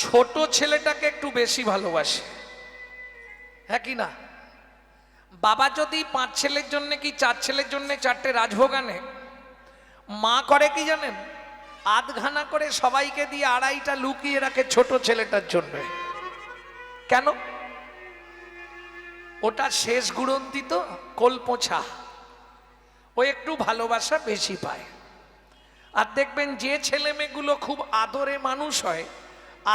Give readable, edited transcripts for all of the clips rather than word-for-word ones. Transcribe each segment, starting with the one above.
ছোট ছেলেটাকে একটু বেশি ভালোবাসে, হ্যাঁ কি না? বাবা যদি 5 ছেলের জন্য কি 4 ছেলের জন্য 4টে রাজভোগ আনে, মা করে কি জানেন? আধখানা করে সবাইকে দিয়ে 2.5টা লুকিয়ে রাখে ছোট ছেলেটার জন্য। কেন? ওটা শেষ গুড়ন্তি তো, কোলপোছা, ও একটু ভালোবাসা বেশি পায়। আর দেখবেন যে ছেলে মেয়েগুলো খুব আদরে মানুষ হয়,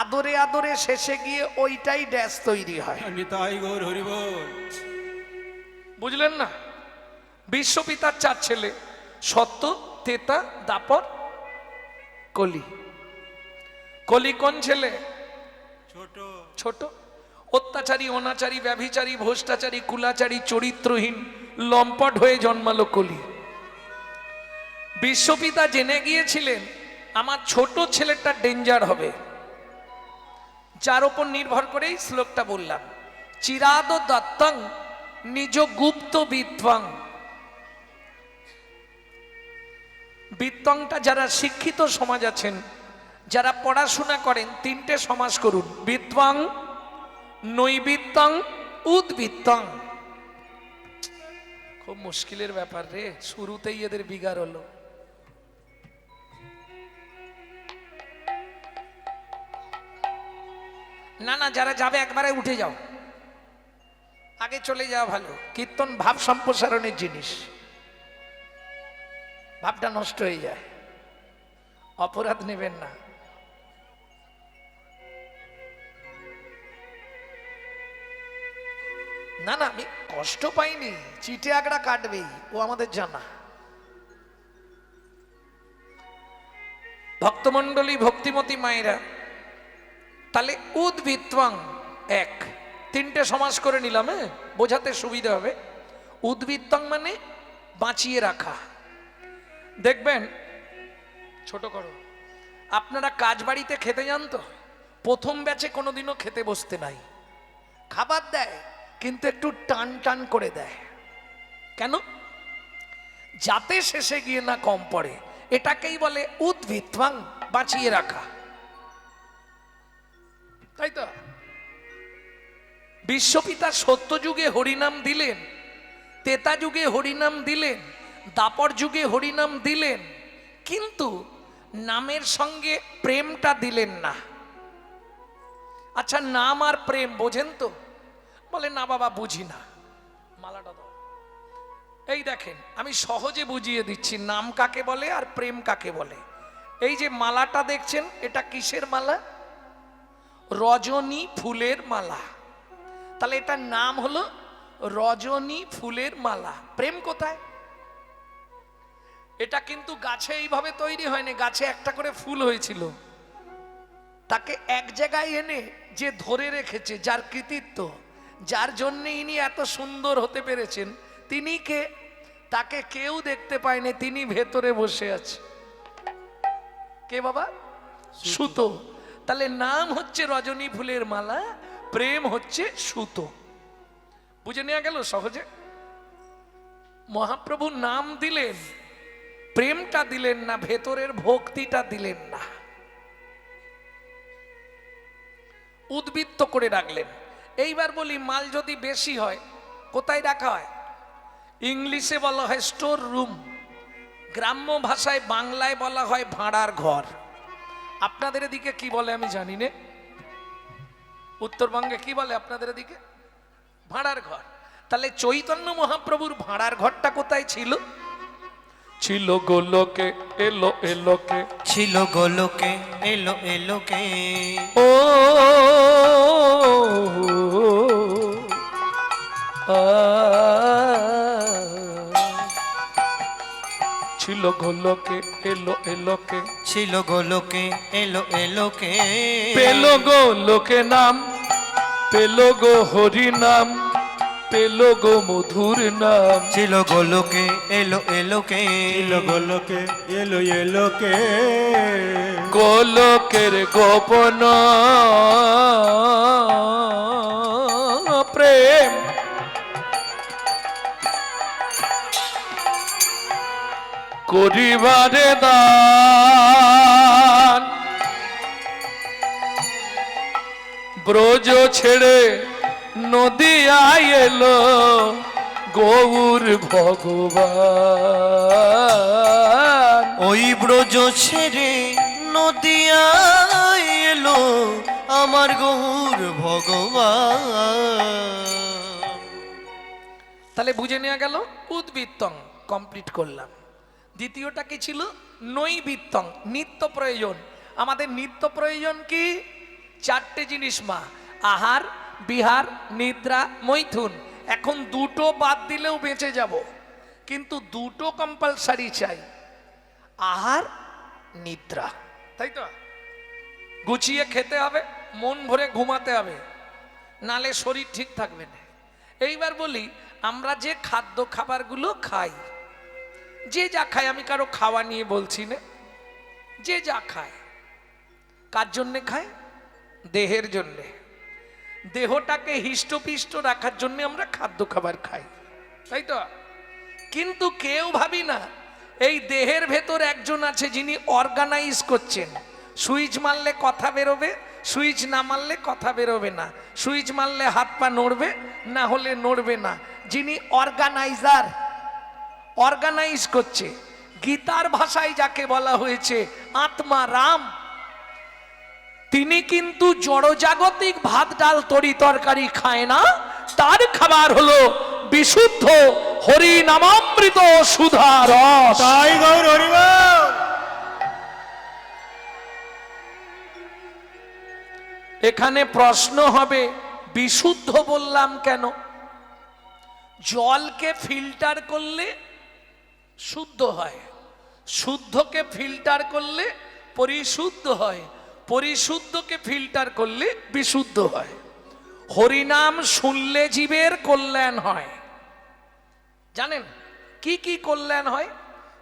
আদরে আদরে শেষে গিয়ে ওইটাই ড্যাশ তৈরি হয়। বুঝলেন না? বিশ্বপিতার 4 ছেলে, সত্য, তেতা, দাপর, কলি। কলি কোন ছেলে? ছোট ছোট। অত্যাচারী, অনাচারী, ব্যভিচারী, ভ্রষ্টাচারী, কুলাচারী, চরিত্রহীন, লম্পট হয়ে জন্মালো কলি। বিশ্বপিতা জেনে গিয়েছিলেন আমার ছোট ছেলেটা ডেঞ্জার হবে, যার উপর নির্ভর করেই শ্লোকটা বললাম, চিরাদ দত্তং নিজ গুপ্ত বিত্বং। বিত্তংটা যারা শিক্ষিত সমাজ আছেন, যারা পড়াশোনা করেন, 3টে সমাস করুন, বিত্বং, নৈবিত্তং, উদ্বৃত্তং। খুব মুশকিলের ব্যাপার রে, শুরুতেই এদের বিগার হলো। না না, যারা যাবে একবারে উঠে যাও, আগে চলে যাওয়া ভালো। কীর্তন ভাব সম্প্রসারণের জিনিস, ভাবটা নষ্ট হয়ে যায়, অপরাধ নেবেন না। না না, আমি কষ্ট পাইনি, চিঠে আগড়া কাটবেই, ও আমাদের জানা। ভক্তমণ্ডলী, ভক্তিমতী মায়েরা, তাহলে উদ্বৃত্তং 1, 3টে সমাস করে নিলাম, বোঝাতে সুবিধা হবে। উদ্বৃত্তং মানে বাঁচিয়ে রাখা। দেখবেন, ছোট করো, আপনারা কাজ বাড়িতে খেতে যান তো, প্রথম ব্যাচে কোনোদিনও খেতে বসতে নাই, খাবার দেয় কিন্তু একটু টান টান করে দেয়। কেন? যাতে শেষে গিয়ে না কম পড়ে। এটাকেই বলে উদ্বৃত্তং, বাঁচিয়ে রাখা, তাই তো? বিশ্বপিতা সত্য যুগে হরিনাম দিলেন, তেতা যুগে হরিনাম দিলেন, দাপর যুগে হরিনাম দিলেন, কিন্তু নামের সঙ্গে প্রেমটা দিলেন না। আচ্ছা, নাম আর প্রেম বোঝেন তো? বলে না বাবা, বুঝি না। মালাটা দাও। এই দেখেন, আমি সহজে বুঝিয়ে দিচ্ছি নাম কাকে বলে আর প্রেম কাকে বলে। এই যে মালাটা দেখছেন, এটা কিসের মালা? রজনী ফুলের মালা। তাহলে এটার নাম হলো রজনী ফুলের মালা। প্রেম কোথায়? এটা কিন্তু গাছে এইভাবে তৈরি হয়নি, গাছে একটা করে ফুল হয়েছিল, তাকে এক জায়গায় এনে যে ধরে রেখেছে, যার কৃতিত্ব, যার জন্য ইনি এত সুন্দর হতে পেরেছেন, তিনি কে? তাকে কেউ দেখতে পায়নি, তিনি ভেতরে বসে আছে। কে বাবা? সুতো। তাহলে নাম হচ্ছে রজনী ফুলের মালা, প্রেম হচ্ছে সুতো। বুঝে নেওয়া গেল সহজে? মহাপ্রভু নাম দিলেন, প্রেমটা দিলেন না, ভেতরের ভক্তিটা দিলেন না, উদ্বৃত্ত করে রাখলেন। এইবার বলি, মাল যদি বেশি হয় কোথায় রাখা হয়? ইংলিশে বলা হয় স্টোর রুম, গ্রাম্য ভাষায় বাংলায় বলা হয় ভাড়ার ঘর। আপনাদের এদিকে কি বলে আমি জানি না, উত্তরবঙ্গে কি বলে আপনাদের এদিকে? ভাড়ার ঘর। তাহলে চৈতন্য মহাপ্রভুর ভাড়ার ঘরটা কোথায় ছিল? ছিল গোলকে, এলো এলোকে, ছিল গোলকে, এলো এলোকে। ও ছিল গোলকে, এলো এলোকে, ছিল গোলকে, এলো এলোকে। পেলো গোলকে নাম, পেলো গো হরি নাম, পেলো গো মধুর নাম। ছিল গোলকে, এলো এলোকে। ছিল গোলকে, এলো এলোকে। গোলকের গোপন প্রেম, করিবারে দান। ব্রজ ছেড়ে নদিয়ায় এলো গৌর ভগবান। ওই ব্রজ ছেড়ে নদিয়া এলো আমার গৌর ভগবান। তাহলে বুঝে নেওয়া গেল উদ্বৃত্তং কমপ্লিট করলাম। দ্বিতীয়টা কি ছিল? নৈবৃত্তং, নিত্য প্রয়োজন। আমাদের নিত্য প্রয়োজন কি? চারটে জিনিস মা, আহার, বিহার, নিদ্রা, মৈথুন। এখন দুটো বাদ দিলেও বেঁচে যাব, কিন্তু দুটো কম্পালসারি চাই, আহার, নিদ্রা, তাই তো? গুছিয়ে খেতে হবে, মন ভরে ঘুমাতে হবে, নালে শরীর ঠিক থাকবে না। এইবার বলি, আমরা যে খাদ্য খাবারগুলো খাই, যে যা খায়, আমি কারো খাওয়া নিয়ে বলছি না, যে যা খায় কার জন্যে খায়? দেহের জন্যে। দেহটাকে হিষ্টপিষ্ট রাখার জন্য আমরা খাদ্য খাবার খাই, তাই তো? কিন্তু কেউ ভাবি না এই দেহের ভেতর একজন আছে যিনি অর্গানাইজ করছেন। সুইচ মারলে কথা বেরোবে, সুইচ না মারলে কথা বেরোবে না, সুইচ মারলে হাত পা নড়বে, না হলে নড়বে না। যিনি অর্গানাইজার, অর্গানাইজ করছে, গীতার ভাষায় যাকে বলা হয়েছে আত্মা রাম, তিনি কিন্তু জড়জাগতিক ভাত ডাল তরি তরকারি খায় না। তার খাবার হলো বিশুদ্ধ হরি নামামৃত সুধা রস। তাই গৌর হরিবল। এখানে প্রশ্ন হবে, বিশুদ্ধ বললাম কেন? জলকে ফিল্টার করলে শুদ্ধ হয়, শুদ্ধকে ফিল্টার করলে পরিশুদ্ধ হয়, পরিশুদ্ধকে ফিল্টার করলে বিশুদ্ধ হয়। হরিনাম শুনলে জীবের কল্যাণ হয়। জানেন কি কি কল্যাণ হয়?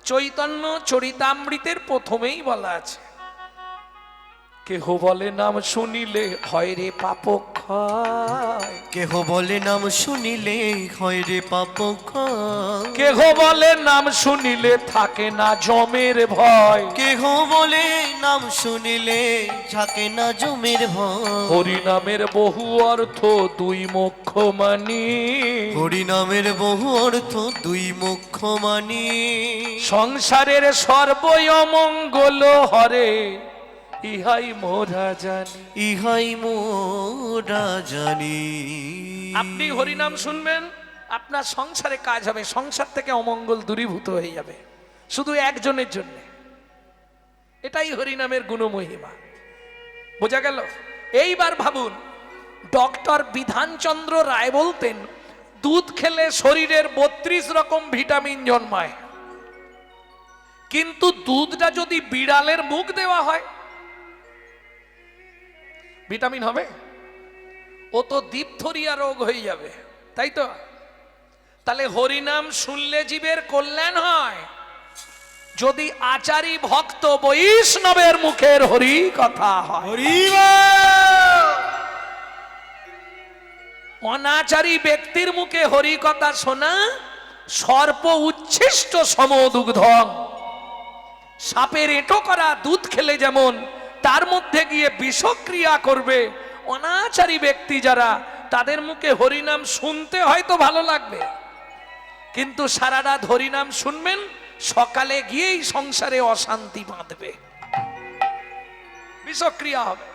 চৈতন্য চরিতামৃতের প্রথমেই বলা আছে, কেহ বলে নাম শুনিলে হয় রে পাপ ক্ষয়। কেহ বলে নাম শুনিলে হয় রে পাপ ক্ষয়। কেহ বলে নাম শুনিলে থাকে না জমের ভয়। কেহ বলে নাম শুনিলে থাকে না জমের ভয়। হরি নামের বহু অর্থ দুই মুখ্য মানি। হরি নামের বহু অর্থ দুই মুখ্য মানি। সংসারের সর্বই অমঙ্গল হরে, ইহাই মোরা জানি। ইহাই মোরা জানি। আপনি হরিনাম শুনবেন, আপনার সংসারে কাজ হবে, সংসার থেকে অমঙ্গল দূরীভূত হয়ে যাবে, শুধু একজনের জন্য। এটাই হরিনামের গুণমহিমা। বোঝা গেল? এইবার ভাবুন, ডক্টর বিধানচন্দ্র রায় বলতেন দুধ খেলে শরীরের 32 রকম ভিটামিন জন্মায়, কিন্তু দুধটা যদি বিড়ালের মুখ দেওয়া হয় ভিটামিন হবে? ও তো ডিপথোরিয়া রোগ হয়ে যাবে, তাই তো? তাহলে হরিনাম শুনলে জীবের কল্যাণ হয় যদি আচারী ভক্ত বৈষ্ণবের মুখের হরি কথা হয়। হরিবল। অনাচারী ব্যক্তির মুখে হরি কথা শোনা সর্প উচ্ছিষ্ট সমদুগ্ধং। সাপের এঁটো করা দুধ খেলে যেমন তার মধ্যে গিয়ে বিষক্রিয়া করবে, অনাচারী ব্যক্তি যারা, তাদের মুখে হরিনাম শুনতে হয়তো ভালো লাগবে, কিন্তু সারা রাত হরিনাম শুনবেন, সকালে গিয়েই সংসারে অশান্তি বাঁধবে, বিষক্রিয়া হবে।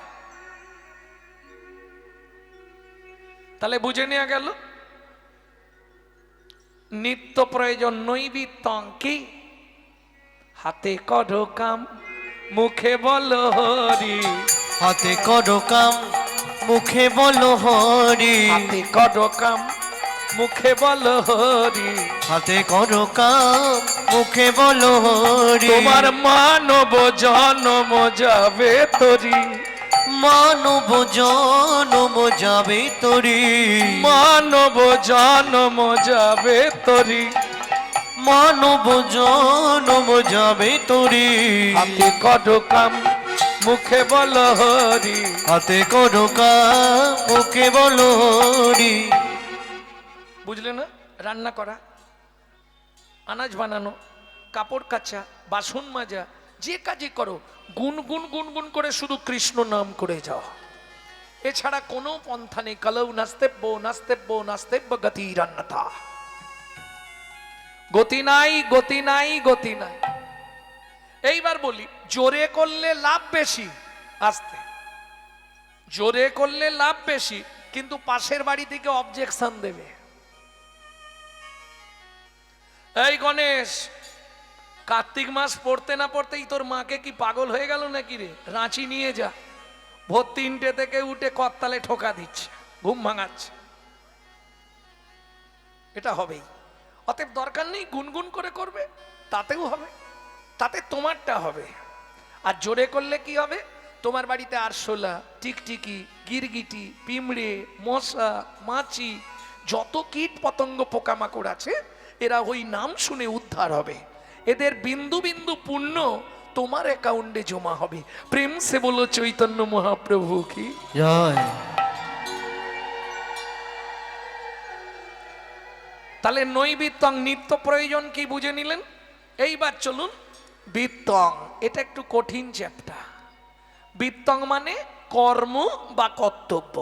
তাহলে বুঝে নেওয়া গেল নিত্য প্রয়োজন নৈবিত্তং কি? হাতে করো কাম, মুখে বলো হরি। হাতে করো কাম, মুখে বলো হরি। হাতে করো কাম, মুখে বলো হরি। হাতে করো কাম, মুখে বলো হরি। তোমার মানব জনম যাবে তরি। মানব জনম যাবে তরি। মানব জনম যাবে তরি। মানব জনম যাবে তরি। হাতে করো কাম, মুখে বলো হরি। হাতে করো কাম, মুখে বলো হরি। বুঝলে না? রান্না করা, আনাজ বানানো, কাপড় কাচা, বাসন মাজা, যে কাজই করো গুনগুন গুনগুন করে শুধু কৃষ্ণ নাম করে যাও। এছাড়া কোনো পন্থা নেই। কলৌ নাস্তেব্য নাস্তেব্য নাস্তেব্য গতিরান্যথা। গতি নাই, গতি নাই, গতি নাই। এইবার বলি, জোরে করলে লাভ বেশি, আস্তে। জোরে করলে লাভ বেশি, কিন্তু পাশের বাড়ি থেকে অবজেকশন দেবে। এই গণেশ, কার্তিক মাস পড়তে না পড়তেই তোর মাকে কি পাগল হয়ে গেল নাকি রে? রাঁচি নিয়ে যা। ভোর 3টে থেকে উঠে করতালে ঠোকা দিচ্ছে, ঘুম ভাঙাচ্ছে। এটা হবেই। অতএব দরকার নেই, গুনগুন করে করবে, তাতেও হবে, তাতে তোমারটা হবে। আর জোরে করলে কি হবে? তোমার বাড়িতে আরশোলা, টিকটিকি, গিরগিটি, পিঁমড়ে, মশা, মাছি, যত কীট পতঙ্গ পোকামাকড় আছে, এরা ওই নাম শুনে উদ্ধার হবে। এদের বিন্দু বিন্দু পুণ্য তোমার অ্যাকাউন্টে জমা হবে। প্রেম সে বলো চৈতন্য মহাপ্রভু কি জয়। তাহলে নৈবিত্তং, নিত্য প্রয়োজন কি বুঝে নিলেন। এইবার চলুন বিত্তং। এটা একটু কঠিন চ্যাপ্টার। বিত্তং মানে কর্ম বা কর্তব্য।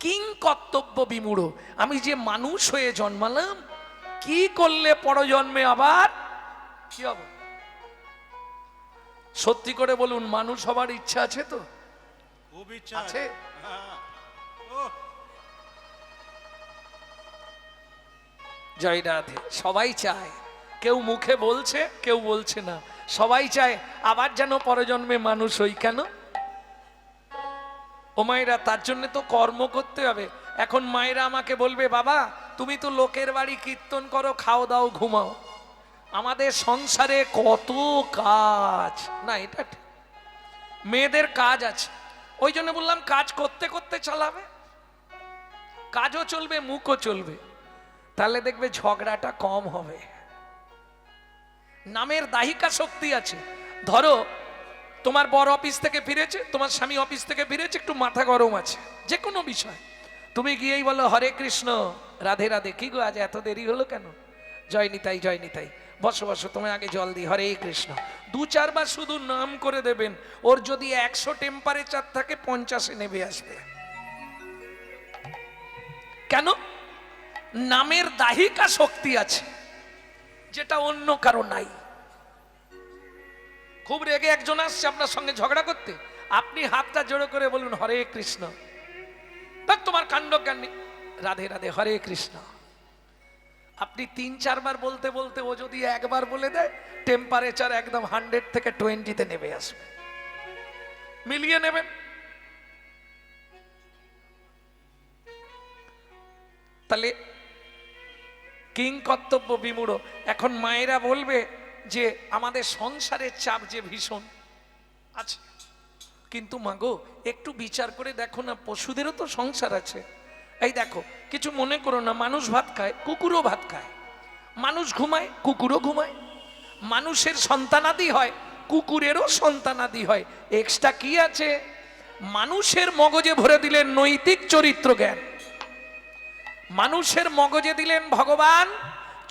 কিং কর্তব্য বিমূঢ়। আমি যে মানুষ হয়ে জন্মালাম, কি করলে পরজন্মে আবার কি হবে? সত্যি করে বলুন, মানুষ হবার ইচ্ছা আছে তো? খুব ইচ্ছা আছে। জয় রাধে। সবাই চায়, কেউ মুখে বলছে, কেউ বলছে না, সবাই চায় আবার যেন পরজন্মে মানুষ হই। কেন ও মায়েরা? তার জন্য তো কর্ম করতে হবে। এখন মায়েরা আমাকে বলবে, বাবা তুমি তো লোকের বাড়ি কীর্তন করো, খাও দাও ঘুমাও, আমাদের সংসারে কত কাজ। না, এটা ঠিক, মেয়েদের কাজ আছে। ওই জন্য বললাম কাজ করতে করতে চালাবে, কাজও চলবে, মুখও চলবে। তাহলে দেখবে ঝগড়াটা কম হবে। নামের দাহিকা শক্তি আছে। ধরো তোমার বর অফিস থেকে ফিরেছে, তোমার স্বামী অফিস থেকে ফিরেছে, একটু মাথা গরম আছে যে কোনো বিষয়, তুমি গিয়েই বলো হরে কৃষ্ণ, রাধে রাধে। কি গো আজ এত দেরি হলো কেন? জয় নিতাই, জয় নিতাই। বসো বসো, তোমায় আগে জল দিই, হরে কৃষ্ণ। 2-4 বার শুধু নাম করে দেবেন। ওর যদি 100 টেম্পারেচার থাকে, 50-এ নেমে আসবে। কেন? নামের দাহিকা শক্তি আছে, যেটা অন্য কারো নাই। খুব রেগে একজন আসছে আপনার সঙ্গে ঝগড়া করতে, আপনি হাতটা জোড়ো করে বলুন হরে কৃষ্ণ, তোমার কাণ্ড জ্ঞান, রাধে রাধে, হরে কৃষ্ণ। আপনি 3-4 বার বলতে বলতে ও যদি একবার বলে দেয়, টেম্পারেচার একদম 100 থেকে 20-তে নেমে আসবে। মিলিয়ে নেবেন। তাহলে কিং কর্তব্য বিমূঢ়। এখন মায়েরা বলবে যে আমাদের সংসারের চাপ যে ভীষণ আছে, কিন্তু মাগো একটু বিচার করে দেখো না, পশুদেরও তো সংসার আছে। এই দেখো, কিছু মনে করো না, মানুষ ভাত খায়, কুকুরও ভাত খায়, মানুষ ঘুমায়, কুকুরও ঘুমায়, মানুষের সন্তানাদি হয়, কুকুরেরও সন্তানাদি হয়। এক্সট্রা কি আছে? মানুষের মগজে ভরে দিলেন নৈতিক চরিত্র জ্ঞান, মানুষের মগজে দিলেন ভগবান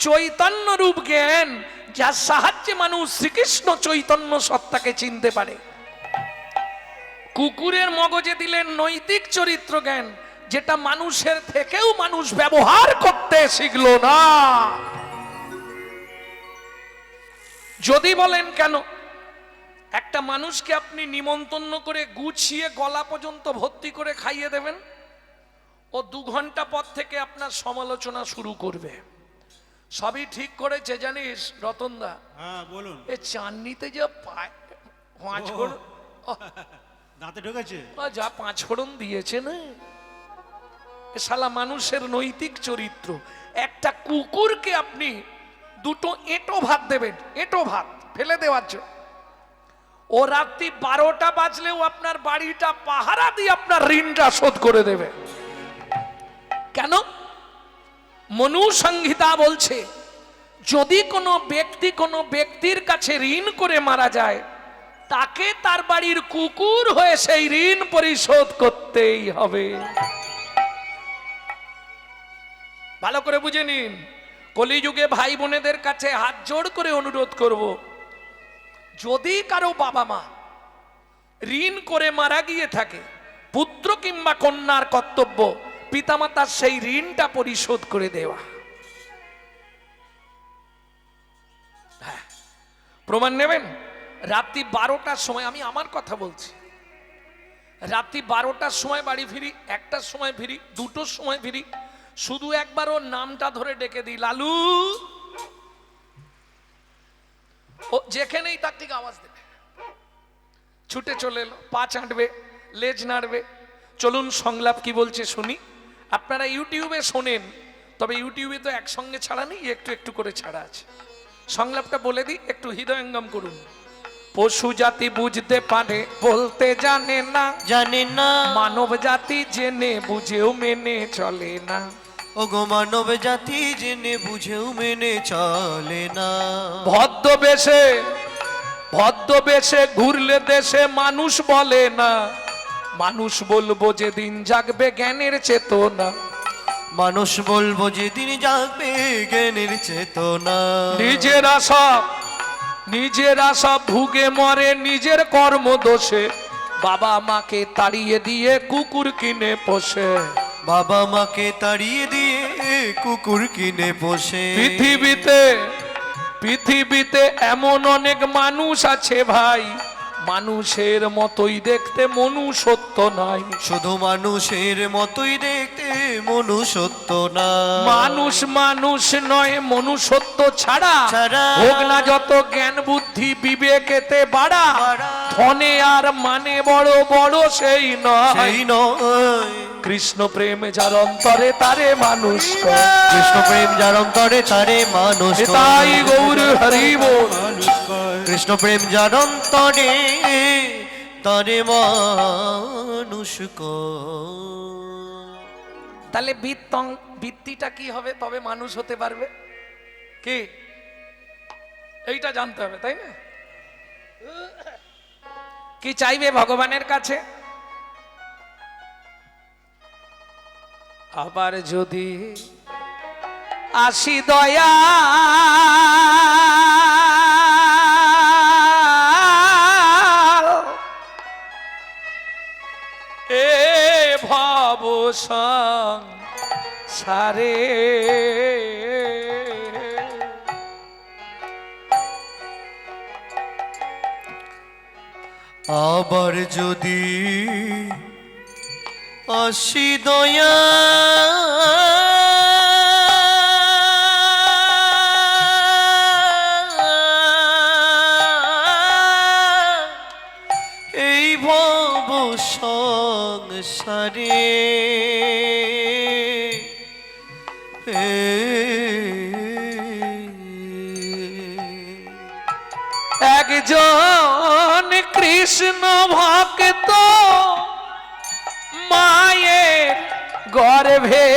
চৈতন্য রূপ জ্ঞান, যার সাহায্যে মানুষ শ্রীকৃষ্ণ চৈতন্য সত্তাকে চিনতে পারে। কুকুরের মগজে দিলেন নৈতিক চরিত্র জ্ঞান, যেটা মানুষের থেকেও মানুষ ব্যবহার করতে শিখলো না। যদি বলেন কেন, একটা মানুষকে আপনি নিমন্ত্রণ করে গুছিয়ে গলা পর্যন্ত ভর্তি করে খাইয়ে দেবেন, ও 2 ঘন্টা পর থেকে আপনার সমালোচনা শুরু করবে। সবই ঠিক করেছে জানিস রতনদা? হ্যাঁ বলুন। এ চাননিতে যা দাঁতে ঢুকেছে, যা 5 ফোড়ন দিয়েছে না, এ শালা মানুষের নৈতিক চরিত্র। একটা কুকুরকে আপনি 2টো এঁটো ভাত দেবেন, এঁটো ভাত ফেলে দেওয়ার জন্য, ও রাত্রি 12টা বাজলেও আপনার বাড়িটা পাহারা দিয়ে আপনার ঋণটা শোধ করে দেবে। কেন? মনু সংহিতা বলছে, যদি কোনো ব্যক্তি কোনো ব্যক্তির কাছে ঋণ করে মারা যায়, তাকে তার বাড়ির কুকুর হয়ে সেই ঋণ পরিশোধ করতেই হবে। ভালো করে বুঝে নিন। কলিযুগে ভাই বোনেদের কাছে হাত জোড় করে অনুরোধ করব, যদি কারো বাবা মা ঋণ করে মারা গিয়ে থাকে, পুত্র কিংবা কন্যার কর্তব্য পিতামাতার সেই ঋণটা পরিশোধ করে দেওয়া। হ্যাঁ, প্রমাণ নেবেন? রাত্রি 12টার সময়, আমি আমার কথা বলছি, রাত্রি 12টার সময় বাড়ি ফিরি, 1টার সময় ফিরি, 2টোর সময় ফিরি, শুধু একবার ওর নামটা ধরে ডেকে দিই, লালু। ও যেখানেই তার থেকে আওয়াজ দেবে, ছুটে চলে এলো, পা চাঁটবে, লেজ নাড়বে। চলুন সংলাপ কি বলছে শুনি। আপনারা ইউটিউবে শোনেন, তবে ইউটিউবে তো একসঙ্গে ছাড়া নেই, একটু একটু করে ছাড়া আছে। সংলাপটা বলে দিই, একটু হৃদয়ঙ্গম করুন। পশু জাতি বুঝতে পারে, বলতে জানে না, জানে না। মানব জাতি জেনে বুঝেও মেনে চলে না। ওগো মানব জাতি জেনে বুঝেও মেনে চলে না। ভদ্রবেশে ভদ্রবেশে ঘুরলে দেশে মানুষ বলে না, মানুষ বলবো যেদিন জাগবে জ্ঞানের চেতনা। মানুষ বলবো যেদিন জাগবে জ্ঞানের চেতনা। নিজেরা সব ভুগে মরে নিজের কর্ম দোষে, বাবা মাকে তাড়িয়ে দিয়ে কুকুর কিনে পোষে। বাবা মাকে তাড়িয়ে দিয়ে কুকুর কিনে পোষে। পৃথিবীতে এমন অনেক মানুষ আছে ভাই, মানুষের মতোই দেখতে মনুষ্যত্ব নাই। শুধু মানুষের মতোই দেখতে মনুষ্যত্ব না। মানুষ নয়, মনুষ্যত্ব ছাড়া হোক না যত জ্ঞান বুদ্ধি বিবেকেতে বাড়া, ধনে আর মানে বড় বড় সেই নয়। কৃষ্ণ প্রেম যার অন্তরে তারে মানুষ কয়। কৃষ্ণ প্রেম যার অন্তরে তারে মানুষ কয়। তাই গৌর হরি বল। কৃষ্ণ প্রেম যার অন্তরে তারে মানুষ কয়। তাহলে বৃত্তিটা কি হবে, তবে মানুষ হতে পারবে? কি এইটা জানতে হবে, তাই না? কি চাইবে ভগবানের কাছে? আবার যদি আসি দয়া এ ভব সংসারে, আবার যদি আসি দয়া এই ভব সংসারে, একজন কৃষ্ণ ভক্ত মায়ের গর্ভে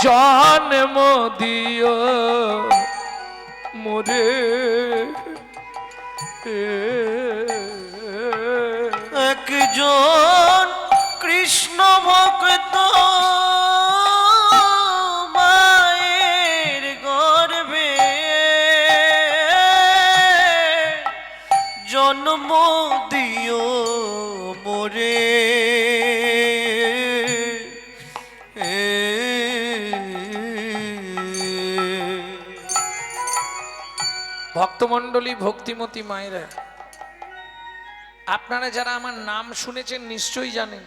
জন্ম দিও মোরে। একজন কৃষ্ণ ভক্ত মায়ের গর্ভে জন্ম দিও মোরে। ভক্তমণ্ডলী, ভক্তিমতী মায়েরা, আপনারা যারা আমার নাম শুনেছেন নিশ্চয়ই জানেন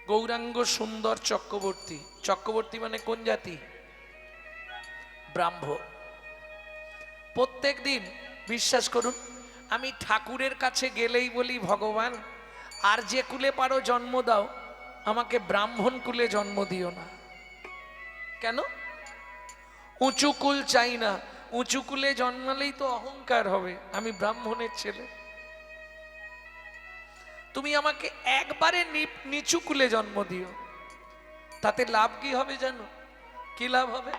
গৌরাঙ্গ সুন্দর চক্রবর্তী। চক্রবর্তী মানে কোন জাতি? ব্রাহ্ম। প্রত্যেক দিন বিশ্বাস করুন, আমি ঠাকুরের কাছে গেলেই বলি, ভগবান আর যে কুলে পারো জন্ম দাও, আমাকে ব্রাহ্মণ কুলে জন্ম দিও না। কেন? উঁচু কুল চাই না, উঁচু কুলে জন্মালেই তো অহংকার হবে, আমি ব্রাহ্মণের ছেলে। তুমি আমাকে একবারে নিচু কুলে জন্ম দিও, তাতে লাভ কি হবে জানো? কি লাভ হবে?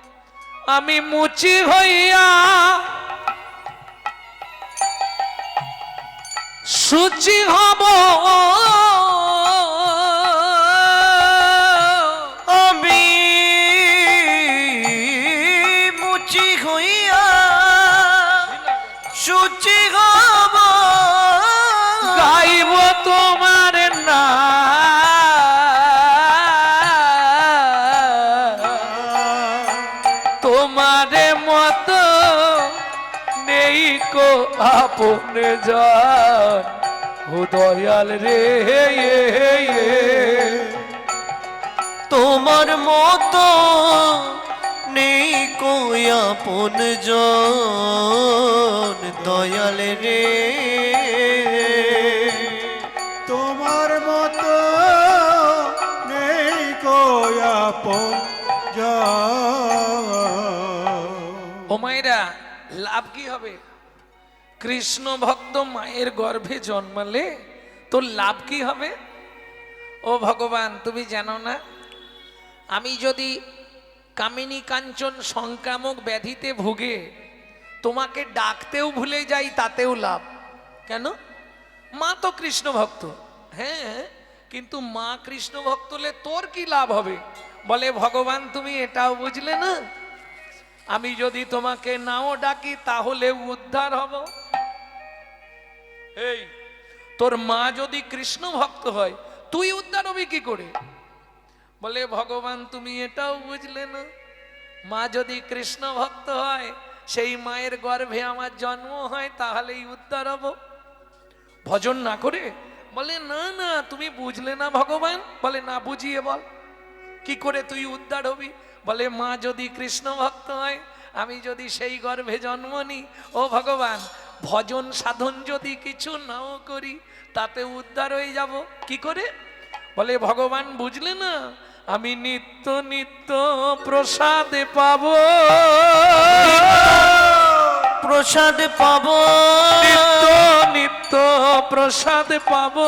আমি মুচি হইয়া সুচি হব, আমি হইয়া সূচি হব গাইব তোমার তোমারে মতো নেই কো আপন জন ও দয়াল রে তোমার মতো নেই কই আপন জন দয়াল রে তোমার মতো নেই আপন ও মায়েরা লাভ কি হবে? কৃষ্ণ ভক্ত মায়ের গর্ভে জন্মালে তোর লাভ কি হবে? ও ভগবান, তুমি জানো না আমি যদি কামিনী কাঞ্চন সংক্রামক ব্যাধিতে ভুগে তোমাকে ডাকতেও ভুলে যাই, তাতেও লাভ। কেন? মা তো কৃষ্ণ ভক্ত। হ্যাঁ, কিন্তু মা কৃষ্ণ ভক্ত হলে তোর কি লাভ হবে? বলে ভগবান তুমি এটাও বুঝলে না, আমি যদি তোমাকে নাও ডাকি তাহলে উদ্ধার হব। এই তোর মা যদি কৃষ্ণ ভক্ত হয় তুই উদ্ধার হবি কি করে? বলে ভগবান তুমি এটাও বুঝলে না, মা যদি কৃষ্ণ ভক্ত হয় সেই মায়ের গর্ভে আমার জন্ম হয় তাহলেই উদ্ধার হব, ভজন না করে। বলে না না তুমি বুঝলে না ভগবান। বলে না, বুঝিয়ে বল কি করে তুই উদ্ধার হবি? বলে মা যদি কৃষ্ণ ভক্ত হয়, আমি যদি সেই গর্ভে জন্ম নিই, ও ভগবান ভজন সাধন যদি কিছু নাও করি তাতে উদ্ধার হয়ে যাব। কি করে? বলে ভগবান বুঝলে না, আমি নিত্য নিত্য প্রসাদে পাবো, প্রসাদ পাবো, নিত্য নিত্য প্রসাদ পাবো,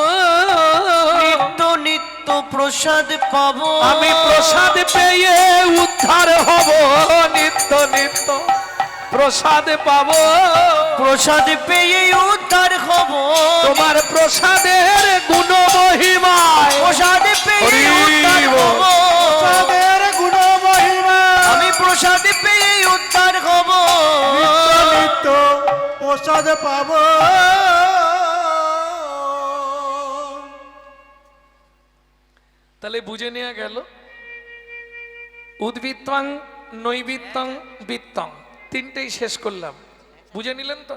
নিত্য নিত্য প্রসাদ পাবো, আমি প্রসাদ পেয়ে উদ্ধার হব, নিত্য নিত্য প্রসাদ পাবো, প্রসাদ পেয়ে উদ্ধার হব, তোমার প্রসাদের গুণ মহিমায় প্রসাদ পেয়ে উদ্ধার হব, তাদের গুণ মহিমা আমি প্রসাদ পেয়ে উদ্ধার হব, নিত্য প্রসাদ পাব। তাহলে বুঝে নেওয়া গেল উদ্বৃত্তাং নৈবৃত্তাং বৃত্তাং তিনটেই শেষ করলাম। বুঝে নিলেন তো?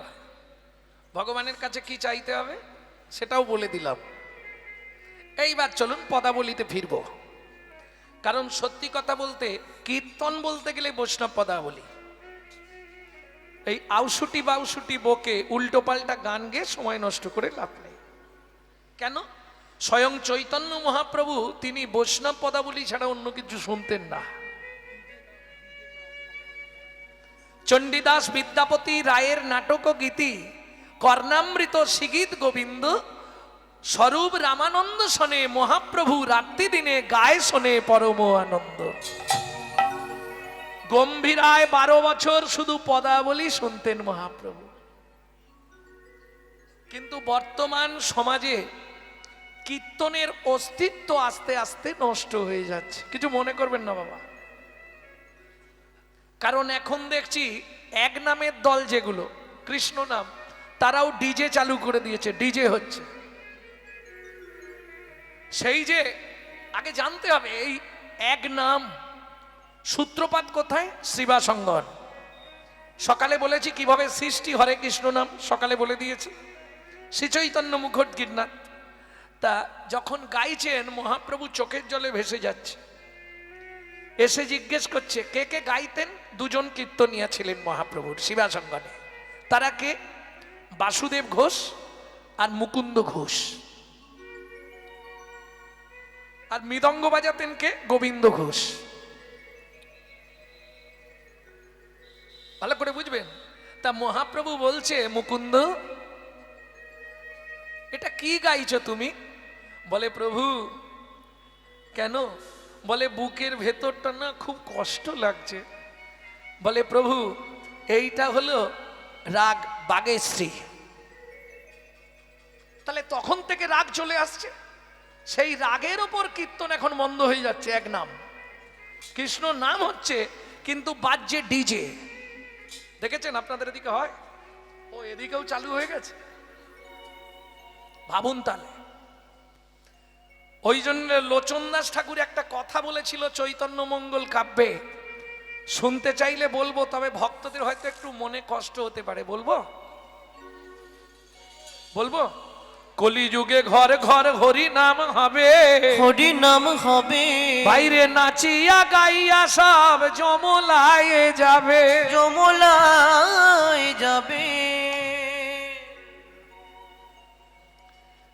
ভগবানের কাছে কি চাইতে হবে সেটাও বলে দিলাম। এইবার চলুন পদাবলিতে ফিরব, কারণ সত্যি কথা বলতে কীর্তন বলতে গেলে বৈষ্ণব পদাবলী। এই আউসুটি বাউসুটি বকে উল্টো পাল্টা গান গেয়ে সময় নষ্ট করে লাভ নেই। কেন? স্বয়ং চৈতন্য মহাপ্রভু তিনি বৈষ্ণব পদাবলী ছাড়া অন্য কিছু শুনতেন না। চণ্ডীদাস বিদ্যাপতি রায়ের নাটক ও গীতি কর্ণামৃত শিগীত গোবিন্দ স্বরূপ রামানন্দ শোনে মহাপ্রভু রাত্রি দিনে গায়ে শোনে পরম আনন্দ। গম্ভীরায় 12 বছর শুধু পদাবলী শুনতেন মহাপ্রভু। কিন্তু বর্তমান সমাজে কীর্তনের অস্তিত্ব আস্তে আস্তে নষ্ট হয়ে যাচ্ছে। কিছু মনে করবেন না বাবা, কারণ এখন দেখছি এক নামের দল যেগুলো কৃষ্ণ নাম, তারাও ডিজে চালু করে দিয়েছে, ডিজে হচ্ছে। সেই যে আগে জানতে হবে এই এক নাম সূত্রপাত কোথায়? শ্রীবাসঙ্গন। সকালে বলেছি কিভাবে সৃষ্টি হরে কৃষ্ণ নাম, সকালে বলে দিয়েছি। শ্রী চৈতন্য মুখট গিরনাথ তা যখন গাইছেন মহাপ্রভু চোখের জলে ভেসে যাচ্ছে, এসে জিজ্ঞেস করছে কে কে গাইতেন। 2 জন কীর্তনিয়া ছিলেন মহাপ্রভুর শিবাসঙ্গনে। তারা কে? বাসুদেব ঘোষ আর মুকুন্দ ঘোষ। আর মৃদঙ্গ বাজাতেন কে? গোবিন্দ ঘোষ। ভালো করে বুঝবেন। তা মহাপ্রভু বলছে মুকুন্দ এটা কি গাইছো তুমি? বলে প্রভু কেন? বলে বুকের ভেতরটা না খুব কষ্ট লাগছে। বলে প্রভু এইটা হলো রাগ বাগেশ্রী। তাহলে তখন থেকে রাগ চলে আসছে, সেই রাগের ওপর কীর্তন এখন বন্ধ হয়ে যাচ্ছে। এক নাম কৃষ্ণ নাম হচ্ছে কিন্তু বাজছে ডিজে। দেখেছেন আপনাদের এদিকে হয়? ও এদিকেও চালু হয়ে গেছে। ভাবুন তাহলে। ওই জন্য লোচন দাস ঠাকুর একটা কথা বলেছিল চৈতন্য মঙ্গল কাব্যে, শুনতে চাইলে বলবো, তবে ভক্তদের হয়তো একটু মনে কষ্ট হতে পারে। বলবো বলবো কলিযুগে ঘর ঘর হরি নাম হবে, হরি নাম হবে, বাইরে নাচিয়া গাইয়া সব জমলায় যাবে। যমলায় যাবে।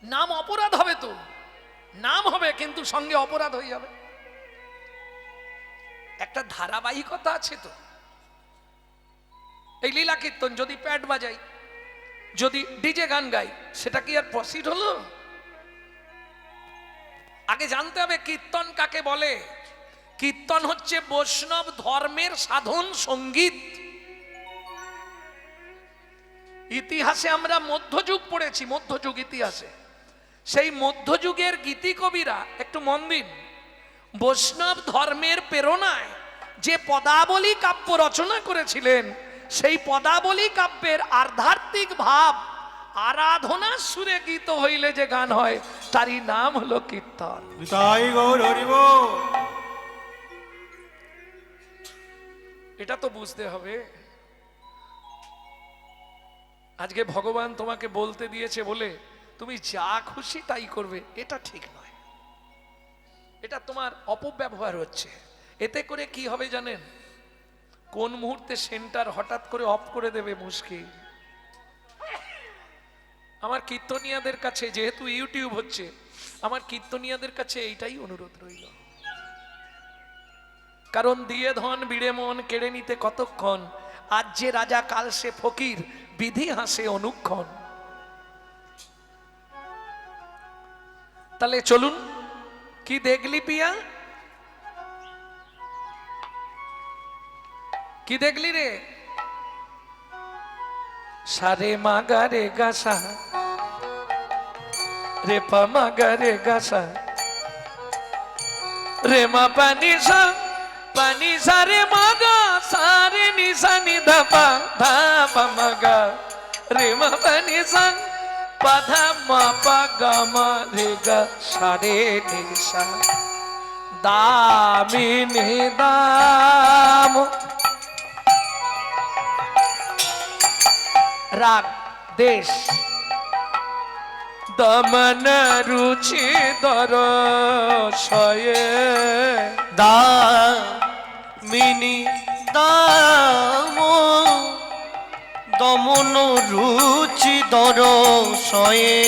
নাম অপরাধ হবে তো, নাম হবে কিন্তু সঙ্গে অপরাধ হয়ে যাবে। একটা ধারাবাহিকতা আছে তো। এই লীলা কীর্তন যদি প্যাড বাজাই, যদি ডিজে গান গাই, সেটা কি আর প্রসিড হলো? আগে জানতে হবে কীর্তন কাকে বলে। কীর্তন হচ্ছে বৈষ্ণব ধর্মের সাধন সঙ্গীত। ইতিহাসে আমরা মধ্যযুগ পড়েছি, মধ্যযুগ ইতিহাসে। সেই মধ্যযুগের গীতি কবিরা, একটু মন দিন, বৈষ্ণব ধর্মের প্রেরণায় যে পদাবলী কাব্য রচনা করেছিলেন, সেই পদাবলী কাব্যের আধ্যাত্মিক ভাব আরাধনা সুরে গীত হইলে যে গান হয়, তারই নাম হলো কীর্তন। তাই গৌর হরি বল। এটা তো বুঝতে হবে। আজকে ভগবান তোমাকে বলতে দিয়েছে বলে তুমি যা খুশি তাই করবে, এটা ঠিক নয়। এটা তোমার অপব্যবহার হচ্ছে। এতে করে কি হবে জানেন? কোন মুহূর্তে সেন্টার হঠাৎ করে অফ করে দেবে মুশকিল। আমার কীর্তনিয়াদের কাছে, যেহেতু ইউটিউব হচ্ছে, আমার কীর্তনিয়াদের কাছে এইটাই অনুরোধ রইল। কারণ দিয়ে ধন বিড়ে মন কেড়ে নিতে কতক্ষণ, আজ যে রাজা কাল সে ফকির, বিধি হাসে অনুক্ষণ। তাহলে চলুন। কি দেখলি পিয়া? কি দেখলি রে? সারে মাগা রে গাসা, রে পা মাগা রে গাসা, রে মা পানি সা, পানি সারে মাগা, সারে নিশা নি ধাপা, ধাপা মাগা, রে মা পানি সা, পাধা মা পা গা মা রে গা, সারে নিশা, দামিনী দাম। রাগ দেশ দমন রুচি দর সয়ে, দামিনী দাম দমন রুচি দর সয়ে,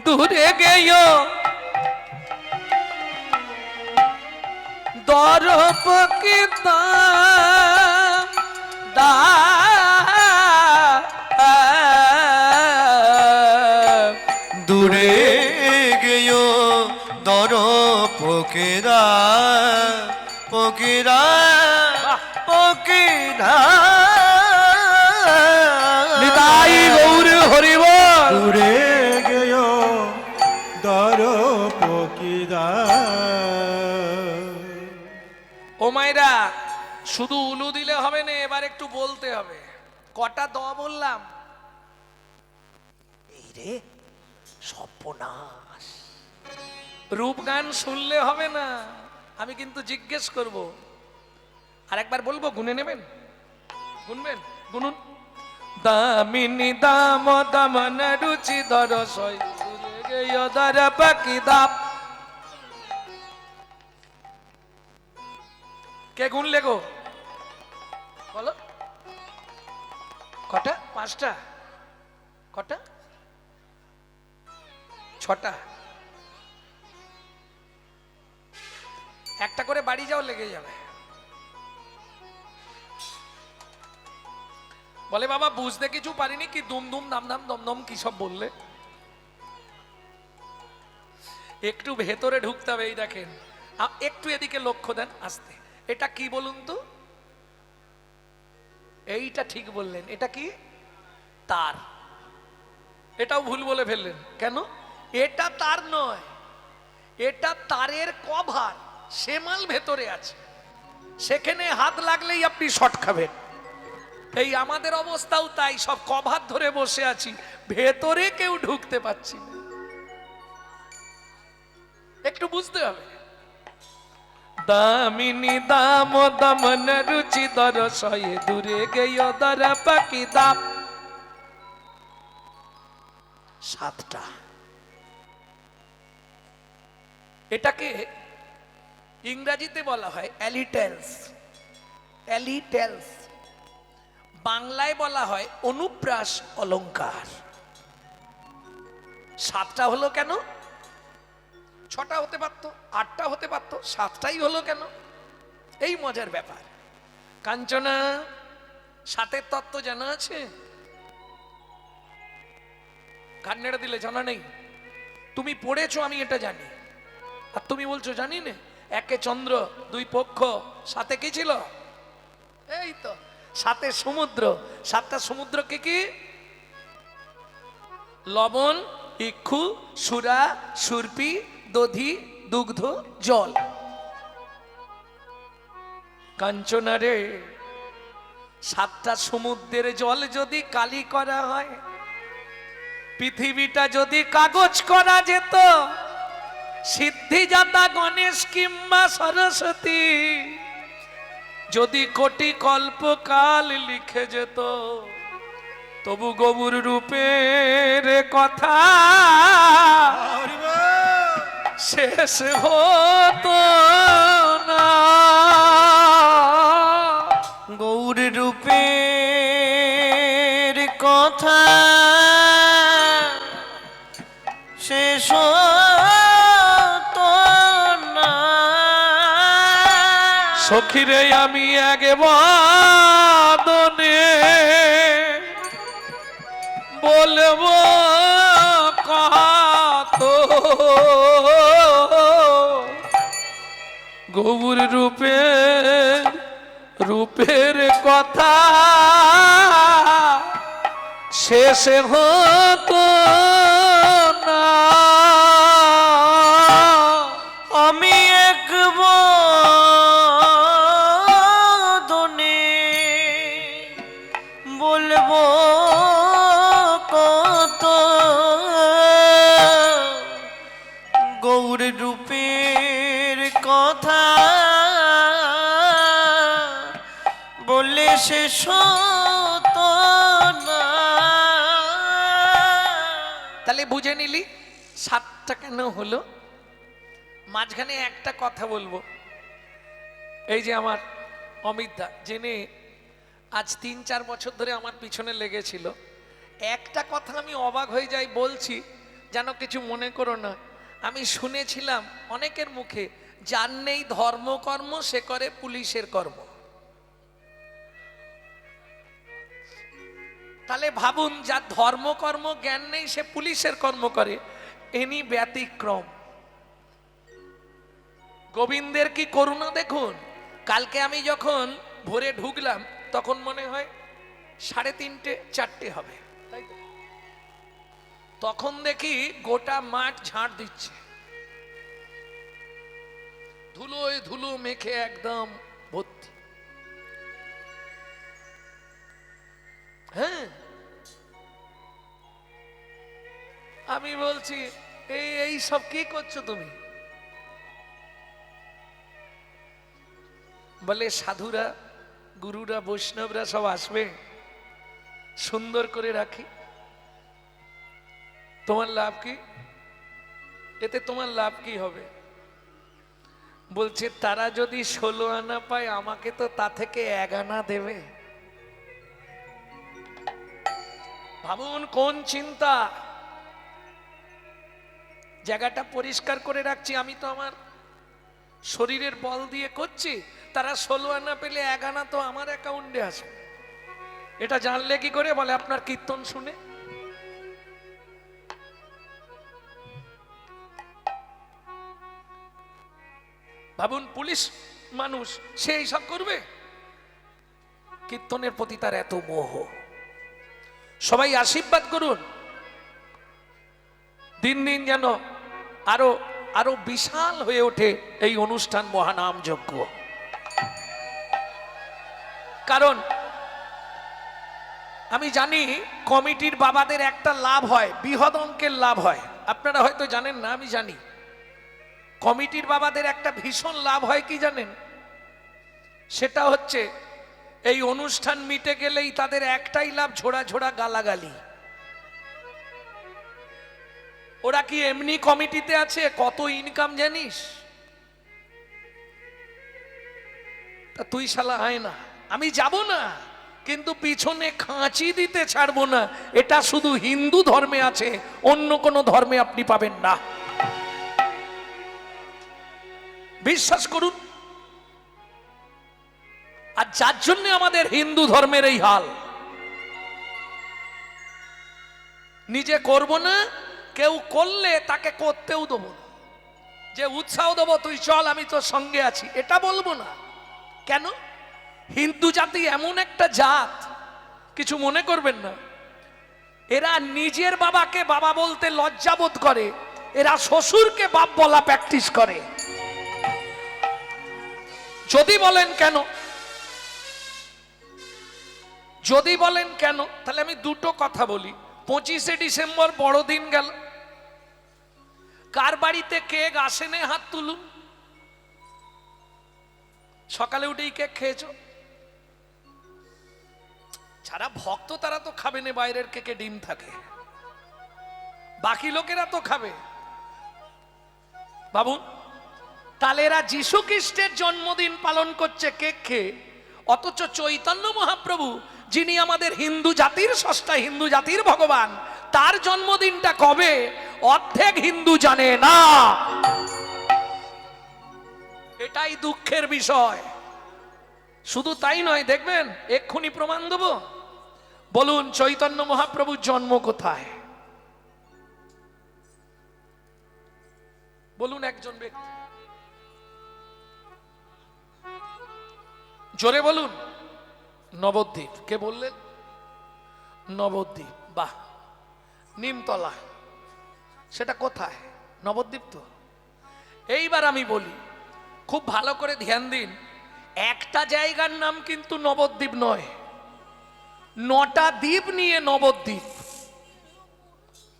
দূরে গেয় দর পকিতা দা, দূরে গেয় দর পকেরা, পকেরা, পকেরা। নিতাই গৌর হরিব। দূরে গেয় দর পকিদা। ও মাইরা, শুধু উলু দিলে হবে না, এবার একটু বলতে হবে। কটা দ বললাম? এই রে সর্বনাশ। রূপ গান শুনলে হবে না, আমি কিন্তু জিজ্ঞেস করব। আর একবার বলবো, গুনে নেবেন? গুনবেন? গুনুন। দামিনী দাম দমন রুচি দর সই, দূরে গেয় দর পাকি দাপ। কে গুনলে গো? বলো। কটা? পাঁচটা? কটা? ছটা? একটা করে বাড়ি যাও, লেগে যাবে। বলে বাবা বুঝতে কিছু পারিনি, কি দুম দুম নাম নাম দম দম কি সব বললে। একটু ভেতরে ঢুকতে হবে। এই দেখেন, একটু এদিকে লক্ষ্য দেন, আস্তে। এটা কি বলুন তো? এইটা ঠিক বললেন। এটা কি? তার। এটাও ভুল বলে ফেললেন। কেন? এটা তার নয়, এটা তারের কভার। সেমাল ভেতরে আছে, সেখানে হাত লাগলেই আপনি শর্ট খাবেন। এই আমাদের অবস্থাও তাই, সব কভার ধরে বসে আছি, ভেতরে কেউ ঢুকতে পারছি না। একটু বুঝতে হবে। দামিনী দাম দমন রুচি দর সয়ে দূরে গেয় দর পাখি দাম। সাতটা। এটাকে ইংরেজিতে বলা হয় অ্যালিটেলস। অ্যালিটেলস বাংলায় বলা হয় অনুপ্রাস অলংকার। সাতটা হলো কেন? ছটা হতে পারতো, আটটা হতে পারতো, সাতটাই হলো কেন? এই মজার ব্যাপার। কাঞ্চনা, সাতের তত্ত্ব জানা আছে? কান্নেড়া দিলে জানা নেই? তুমি পড়েছো, আমি এটা জানি, আর তুমি বলছো জানি না। একে চন্দ্র, দুই পক্ষ, সাথে কি ছিল? এই তো সাথে সমুদ্র। সাতটা সমুদ্র কি কি? লবণ, ইক্ষু, সুরা, সুরপি, দধি, দুগ্ধ, জল। কাঞ্চনারে, সাতটা সমুদ্রের জল যদি কালি করা হয়, পৃথিবীটা যদি কাগজ করা যেত, সিদ্ধিদাতা গণেশ কিংবা সরস্বতী যদি কোটি কল্পকাল লিখে যেত, তবু গৌর রূপের কথা শেষ হতো না। গৌর রূপের কথা শেষ হতো না। সখিরে আমি এক বাদনে বলবো কত গৌর রূপের কথা শেষ হতো না। আমি এক বাদনে বলবো কত গৌর রূপের কথা বলে শেষ হতো না। তাহলে বুঝে নিলি সাতটা কেন হলো। মাঝখানে একটা কথা বলবো। এই যে আমার অমিতদা, যিনি আজ 3-4 বছর ধরে আমার পিছনে লেগেছিল, একটা কথা আমি অবাক হয়ে যাই, বলছি যেন কিছু মনে করো না। আমি শুনেছিলাম অনেকের মুখে, যার নেই ধর্মকর্ম সে করে পুলিশের কর্ম। তাহলে ভাবুন, যার ধর্মকর্ম জ্ঞান নেই সে পুলিশের কর্ম করে, এনি ব্যতিক্রম। গোবিন্দের কি করুণা দেখুন। কালকে আমি যখন ভোরে ঢুকলাম তখন মনে হয় 3:30, 4টে হবে, তাই তো? তখন দেখি গোটা মাঠ ঝাড় দিচ্ছে, ধুলোয় ধুলো মেখে একদম ভর্তি। হ্যাঁ, আমি বলছি এই সব কি করছো তুমি? বলে সাধুরা, গুরুরা, বৈষ্ণবরা সব আসবে, সুন্দর করে রাখি। তোমার লাভ কি? এতে তোমার লাভ কি হবে? বলছে তারা যদি 16 আনা পায়, আমাকে তো তা থেকে 1 আনা দেবে। ভাবুন কোন চিন্তা। জায়গাটা পরিষ্কার করে রাখছি, আমি তো আমার শরীরের বল দিয়ে করছি, তারা 16 আনা পেলে 1 আনা তো আমার অ্যাকাউন্টে আসবে। এটা জানলে কি করে? বলে আপনার কীর্তন শুনে। ভাবুন পুলিশ মানুষ, সে এইসব করবে? কীর্তনের প্রতি তার এত মোহ। সবাই আশীর্বাদ করুন, দিন দিন যেন আরো আরো বিশাল হয়ে ওঠে এই অনুষ্ঠান, মহানাম যজ্ঞ। কারণ আমি জানি কমিটির বাবাদের একটা লাভ হয়, বৃহৎ অঙ্কের লাভ হয়। আপনারা হয়তো জানেন না, আমি জানি কমিটির বাবাদের একটা ভীষণ লাভ হয় কি জানেন? সেটা হচ্ছে এই অনুষ্ঠান মিটে গেলেই তাদের একটাই লাভ, ঝোড়া ঝোড়া গালাগালি। ওরা কি এমনি কমিটিতে আছে? কত ইনকাম জানিস? তা তুই শালা আয় না, আমি যাব না, কিন্তু পিছনে খাঁচি দিতে ছাড়বো না। এটা শুধু হিন্দু ধর্মে আছে, অন্য কোন ধর্মে আপনি পাবেন না, বিশ্বাস করুন। আর যার জন্য আমাদের হিন্দু ধর্মের এই হাল, নিজে করব না, কেউ করলে তাকে করতেও দেবো না, যে উৎসাহ দেবো তুই চল আমি তোর সঙ্গে আছি, এটা বলবো না। কেন? হিন্দু জাতি এমন একটা জাত, কিছু মনে করবেন না, এরা নিজের বাবাকে বাবা বলতে লজ্জাবোধ করে, এরা শ্বশুরকে বাপ বলা প্র্যাকটিস করে। যদি বলেন কেন, যদি বলেন কেন, তাহলে আমি দুটো কথা বলি। 25শে ডিসেম্বর বড়দিন গেল, কার বাড়িতে কেক আসেনে হাত তুলুন। সকালে উঠেই কেক খেয়েছো? যারা ভক্ত তারা তো খাবে না, বাইরের কেকে ডিম থাকে, বাকি লোকেরা তো খাবে। বাবুন, তাহলে এরা যীশু খ্রিস্টের জন্মদিন পালন করছে কেক খেয়ে, অথচ চৈতন্য মহাপ্রভু যিনি আমাদের হিন্দু জাতির স্রষ্টা, হিন্দু জাতির ভগবান, তার জন্মদিনটা কবে অর্ধেক হিন্দু জানে না। এটাই দুঃখের বিষয়। শুধু তাই নয়, দেখবেন এক্ষুনি প্রমাণ দেব। বলুন চৈতন্য মহাপ্রভুর জন্ম কোথায়? বলুন একজন ব্যক্তি, জোরে বলুন। নবদ্বীপ। কে বললেন? নবদ্বীপ। বাহ, নিমতলা। সেটা কোথায়? নবদ্বীপ তো। এইবার আমি বলি, খুব ভালো করে ধ্যান দিন, একটা জায়গার নাম কিন্তু নবদ্বীপ নয়, 9টা দ্বীপ নিয়ে নবদ্বীপ।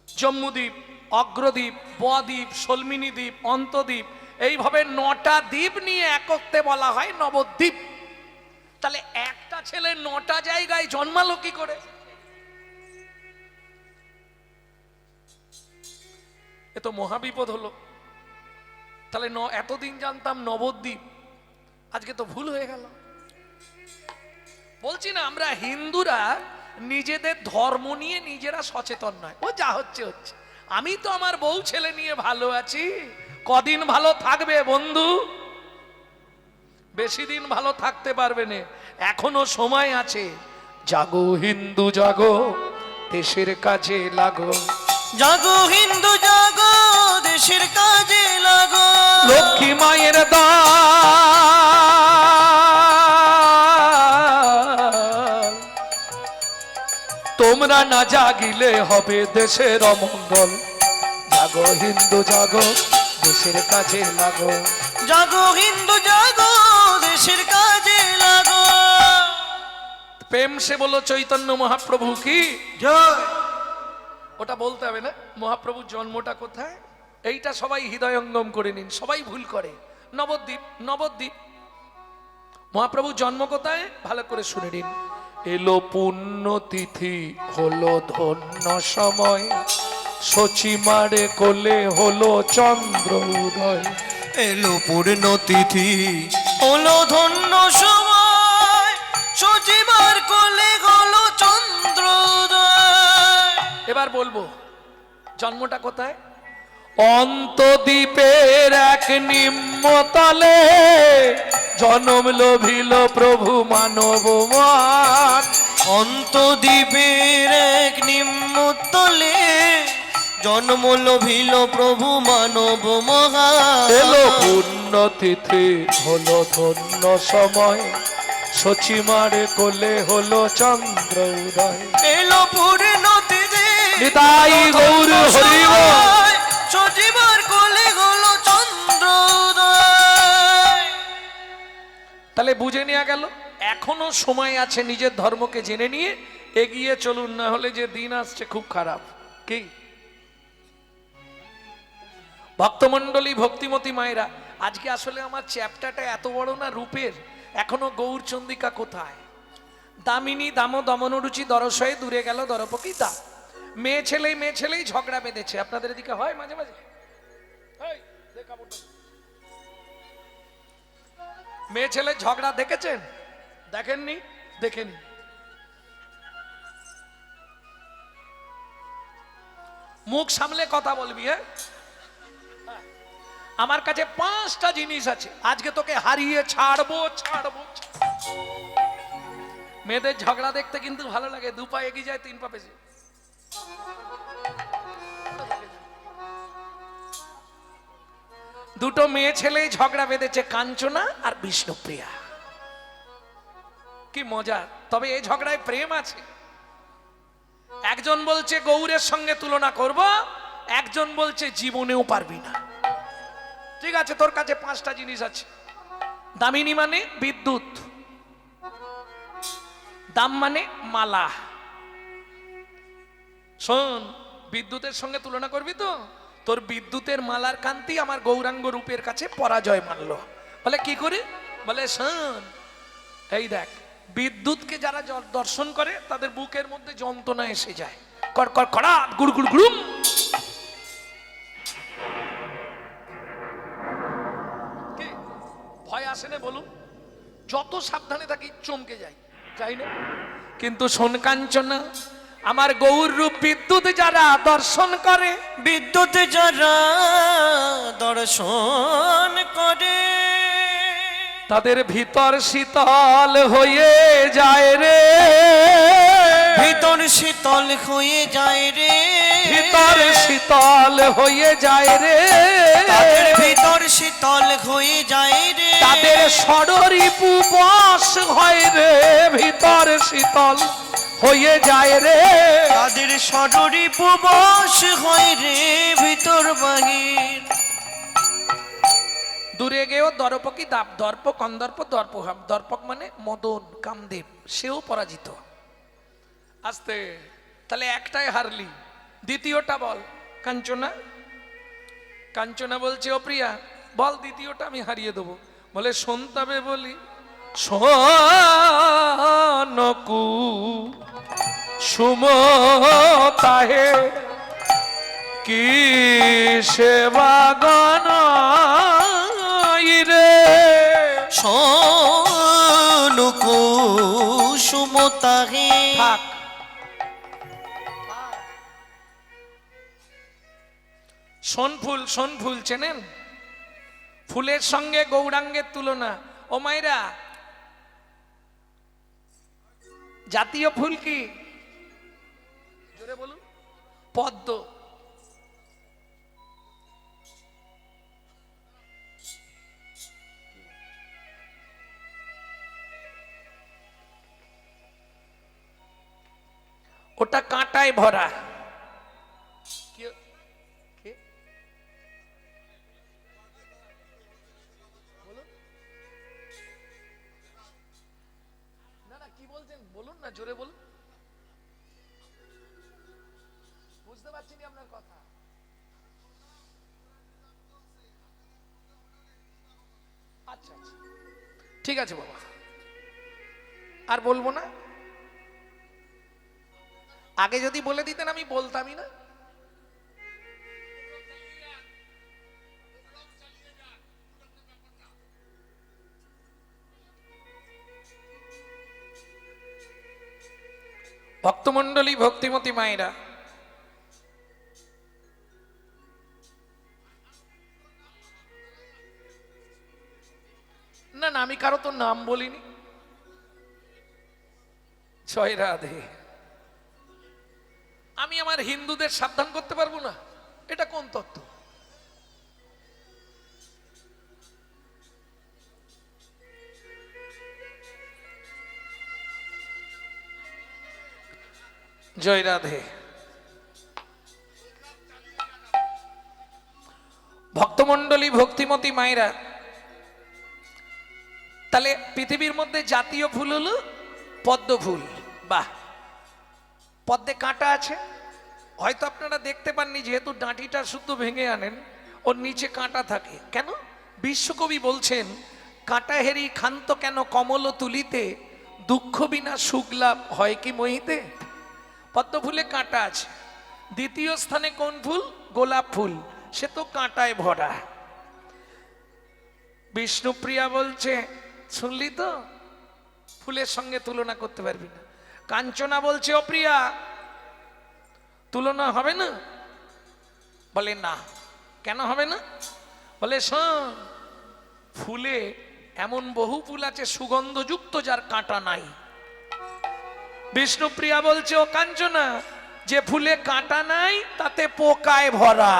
জম্মুদ্বীপ, অগ্রদ্বীপ, বদ্বীপ, সলমিনী দ্বীপ, অন্তদ্বীপ, এইভাবে 9টা দ্বীপ নিয়ে একত্রে বলা হয় নবদ্বীপ। তাহলে একটা ছেলে 9টা জায়গায় জন্মালো কি করে? এ তো মহাবিপদ হলো। তাহলে এতদিন জানতাম নবদ্বীপ, আজকে তো ভুল হয়ে গেল। বলছি না, আমরা হিন্দুরা নিজেদের ধর্ম নিয়ে নিজেরা সচেতন নয়। ও যা হচ্ছে হচ্ছে, আমি তো আমার বউ ছেলে নিয়ে ভালো আছি। কদিন ভালো থাকবে বন্ধু? বেশি দিন ভালো থাকতে পারবে না, এখনো সময় আছে। জাগো হিন্দু জাগো, দেশের কাজে লাগো। জাগো হিন্দু জাগো, দেশের কাজে লাগো। লক্ষ্মী মায়ের দান, তোমরা না জাগিলে হবে দেশের অমঙ্গল। জাগো হিন্দু জাগো, দেশের কাজে লাগো। জাগো হিন্দু জাগো, দেশের কাজে লাগো। প্রেম সে বলো চৈতন্য মহাপ্রভু কি জয়। ওটা বলতে হবে না। মহাপ্রভুর জন্মটা কোথায় এইটা সবাই হৃদয়ঙ্গম করে নিন, সবাই ভুল করে। নবদ্বীপ, নবদ্বীপ। মহাপ্রভুর জন্ম কোথায় ভালো করে শুনে নিন। এলো পুণ্য তিথি, হলো ধন্য সময়, সচিমারে কোলে হলো চন্দ্র উদয়। এলো পূর্ণ তিথি, হলো ধন্য সময়, সচিবার কোলে হলো চন্দ্রোদয়। এবার বলবো জন্মটা কোথায়। অন্তদ্বীপের এক নিম্নতলে জনম লোভিল প্রভু মানবমান। অন্তদ্বীপের এক নিম্নতলে জন্ম লোভিল প্রভু মানব মহান। এলো পুণ্য তিথি, হলো ধন্য সময়, সচিমারে কোলে হলো চন্দ্র উদয়। এলো পূর্ণ তিথি, নিতাই গৌর হরি বল। সচিবার কোলে হলো চন্দ্রোদয়। তাহলে বুঝে নেওয়া গেল, এখনো সময় আছে নিজের ধর্মকে জেনে নিয়ে এগিয়ে চলুন, না হলে যে দিন আসছে খুব খারাপ। কি ভক্তমণ্ডলী, ভক্তিমতী মায়েরা, আজকে আসলে আমার চ্যাপ্টারটা এত বড় না রূপের, এখনো গৌর চন্দিকা কোথায়? দামিনী দাম দমনরুচি দরসয়ে দূরে গেল দরপকিতা। মেয়ে ছেলেই ঝগড়া বেঁধেছে। আপনাদের এদিকে হয় মাঝে মাঝে? মেয়ে ছেলে ঝগড়া দেখেছেন? দেখেননি? দেখেনি? মুখ সামলে কথা বলবি। হ্যাঁ, আমার কাছে 5টা জিনিস আছে, আজকে তোকে হারিয়ে ছাড়বো। মেয়েদের ঝগড়া দেখতে কিন্তু ভালো লাগে, 2 পা এগিয়ে যায় 3 পা পেছে। দুটো মেয়ে ছেলেই ঝগড়া বেঁধেছে, কাঞ্চনা আর বিষ্ণুপ্রিয়া। কি মজা! তবে এই ঝগড়ায় প্রেম আছে। একজন বলছে গৌরের সঙ্গে তুলনা করব, একজন বলছে জীবনেও পারবি না। ঠিক আছে, তোর কাছে 5টা জিনিস আছে। দামিনী মানে বিদ্যুৎ, দাম মানে মালা। শোন, বিদ্যুতের সঙ্গে তুলনা করবি তো, তোর বিদ্যুতের মালার কান্তি আমার গৌরাঙ্গ রূপের কাছে পরাজয় মানলো। বলে কি করে? বলে শোন, এই দেখ, বিদ্যুৎকে যারা দর্শন করে তাদের বুকের মধ্যে যন্ত্রণা এসে যায়, কর কর কড়াত গুড় গুড় গুড়ুম। ভয় আসে না বলুন? যত সাবধানে থাকি চমকে যাই, যাই না? কিন্তু শোন কাঞ্চনা, আমার গৌর রূপ বিদ্যুৎ যারা দর্শন করে, বিদ্যুৎ যারা দর্শন করে, তাদের ভিতর শীতল হয়ে যায় রে, ভিতর শীতল হয়ে যায় রে, ভিতর শীতল হয়ে যায় রে, তাদের ভিতর শীতল হয়ে যায় রে, তাদের ষড়রিপু বশ হয় রে, ভিতর শীতল হয়ে যায় রে, তাদের ষড়রিপু বশ হয় রে, ভিতর বাহির। দূরে গেও দর্পকি দাপ, দর্প কন্দর্প দর্পহাম। দর্পক মানে মদন কামদেব, সেও পরাজিত। আস্তে, তাহলে একটাই হারলি, দ্বিতীয়টা বল। কাঞ্চনা, কাঞ্চনা বলছে ও প্রিয়া বল, দ্বিতীয়টা আমি হারিয়ে দেবো। বলে শোন তবে বলি, শোনকু সুমতাহে কি সেবা গণ রে, শোনকু সুমতাহে। থাক। সোনফুল, সোনফুল চেনেন? ফুলের সঙ্গে গৌরাঙ্গের তুলনা। ও মাইরা, জাতীয় ফুল কি? জোরে বলুন। পদ্ম। ওটা কাঁটায় ভরা। না না, কি বলছেন বলুন না, জোরে বলুন। বুঝতে পারছি না আপনার কথা। আচ্ছা আচ্ছা, ঠিক আছে বাবা, আর বলবো না। আগে যদি বলে দিতেন আমি বলতামই না। ভক্তমণ্ডলী, ভক্তিমতী মায়েরা, না না, আমি কারো তো নাম বলিনি। জয় রাধে। আমি আমার হিন্দুদের সাবধান করতে পারবো না? এটা কোন তত্ত্ব? জয় রাধে। ভক্তমণ্ডলী, ভক্তিমতী মায়েরা, তাহলে পৃথিবীর মধ্যে জাতীয় ফুল হলো পদ্ম ফুল। বাহ, পদ্মে কাঁটা আছে, হয়তো আপনারা দেখতে পাননি, যেহেতু ডাঁটিটা শুদ্ধ ভেঙে আনেন, ওর নিচে কাঁটা থাকে। কেন? বিশ্বকবি বলছেন, কাঁটা হেরি ক্ষান্ত কেন কমল তুলিতে, দুঃখ বিনা সুখ লাভ হয় কি মহিতে। পদ্ম ফুলে কাঁটা আছে। দ্বিতীয় স্থানে কোন ফুল? গোলাপ ফুল, সে তো কাঁটায় ভরা। বিষ্ণুপ্রিয়া বলছে, শুনলি তো, ফুলের সঙ্গে তুলনা করতে পারবি না। কাঞ্চনা বলছে, ও প্রিয়া, তুলনা হবে না। বলে না। কেন হবে না? বলে শোন, ফুলে এমন বহু ফুল আছে সুগন্ধযুক্ত, যার কাঁটা নাই। বিষ্ণুপ্রিয়া বলছে, ও কাঞ্চনা, যে ফুলে কাঁটা নাই তাতে পোকায় ভরা।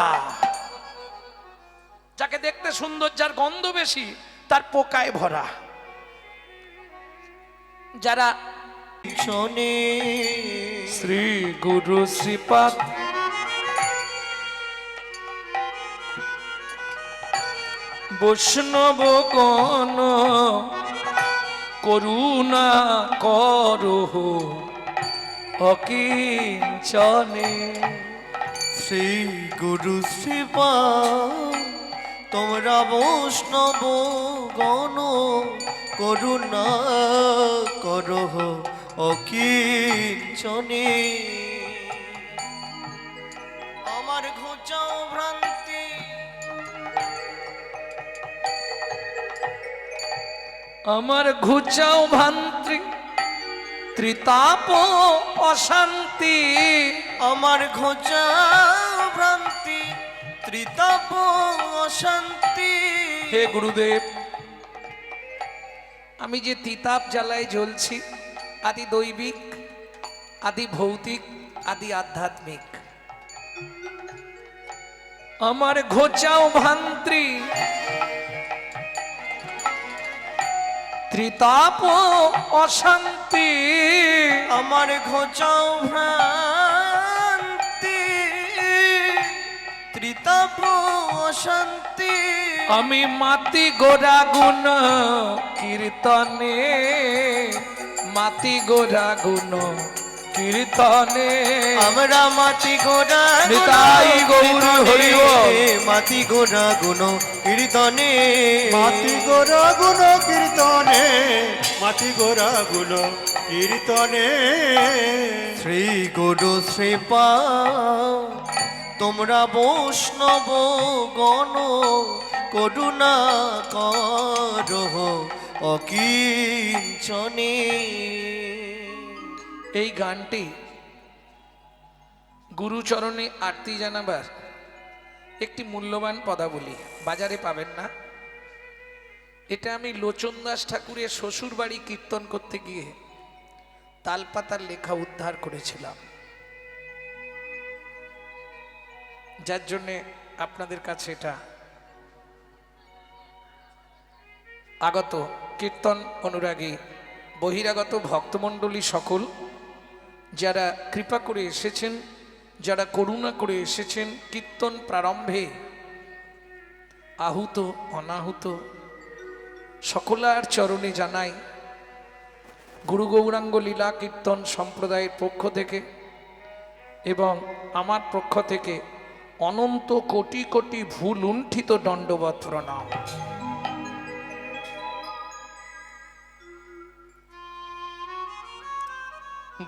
যাকে দেখতে সুন্দর, যার গন্ধ বেশি, তার পোকায় ভরা। যারা শোনে শ্রী গুরু শ্রীপাদ বৈষ্ণব গণ করুণা করহ অকিঞ্চনে। শ্রী গুরু শ্রীপা তোমরা বৈষ্ণব গণ করুণা করহ অকিঞ্চনে। আমার ঘুচাও ভ্রান্তি, আমার ঘুচাও ভান্ত্রী ত্রিতাপ অশান্তি। আমার ঘোচাও ভ্রান্তি ত্রিতাপ অশান্তি। হে গুরুদেব, আমি যে তিতাপ জ্বালায় জ্বলছি, আদি দৈবিক, আদি ভৌতিক, আদি আধ্যাত্মিক। আমার ঘোচাও ভান্ত্রী ত্রিতাপ অশান্তি। আমার ঘোচাও ভ্রান্তি ত্রিতাপ অশান্তি। আমি মাতি গোরা গুণ কীর্তনে, মাতি গোরা গুণ কীর্তনে। আমরা মাতি গোরা নিতাই গৌর হরি বল। মাতি গোরা গুণ কীর্তনে, মাতি গোরা গুণ কীর্তনে, মাতি গোরা গুণ কীর্তনে। শ্রী গুরু শ্রীপা তোমরা বৈষ্ণব গণ করুণা করহ অকিঞ্চনে। এই গানটি গুরুচরণে আরতি জানাবার একটি মূল্যবান পদাবলী, বাজারে পাবেন না। এটা আমি লোচন দাস ঠাকুরের শ্বশুর বাড়ি কীর্তন করতে গিয়ে তালপাতার লেখা উদ্ধার করেছিলাম, যার জন্যে আপনাদের কাছে এটা আগত কীর্তন অনুরাগী বহিরাগত ভক্তমণ্ডলী সকল, যারা কৃপা করে এসেছেন, যারা করুণা করে এসেছেন, কীর্তন প্রারম্ভে আহুত অনাহুত সকলার চরণে জানাই গুরু গৌরাঙ্গ লীলা কীর্তন সম্প্রদায়ের পক্ষ থেকে এবং আমার পক্ষ থেকে অনন্ত কোটি কোটি ভুল লুণ্ঠিত দণ্ডবৎ প্রণাম।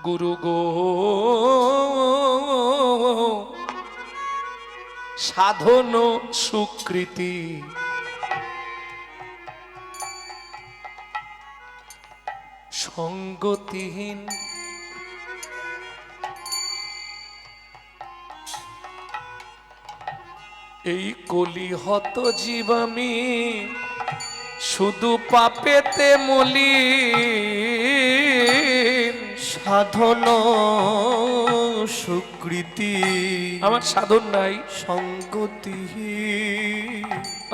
গুরু গো সাধন সুকৃতি, সঙ্গতিহীন এই কলিহত জীব আমি, শুধু পাপেতে মলি। সাধন সুকৃতি আমার সাধন নাই, সঙ্গতি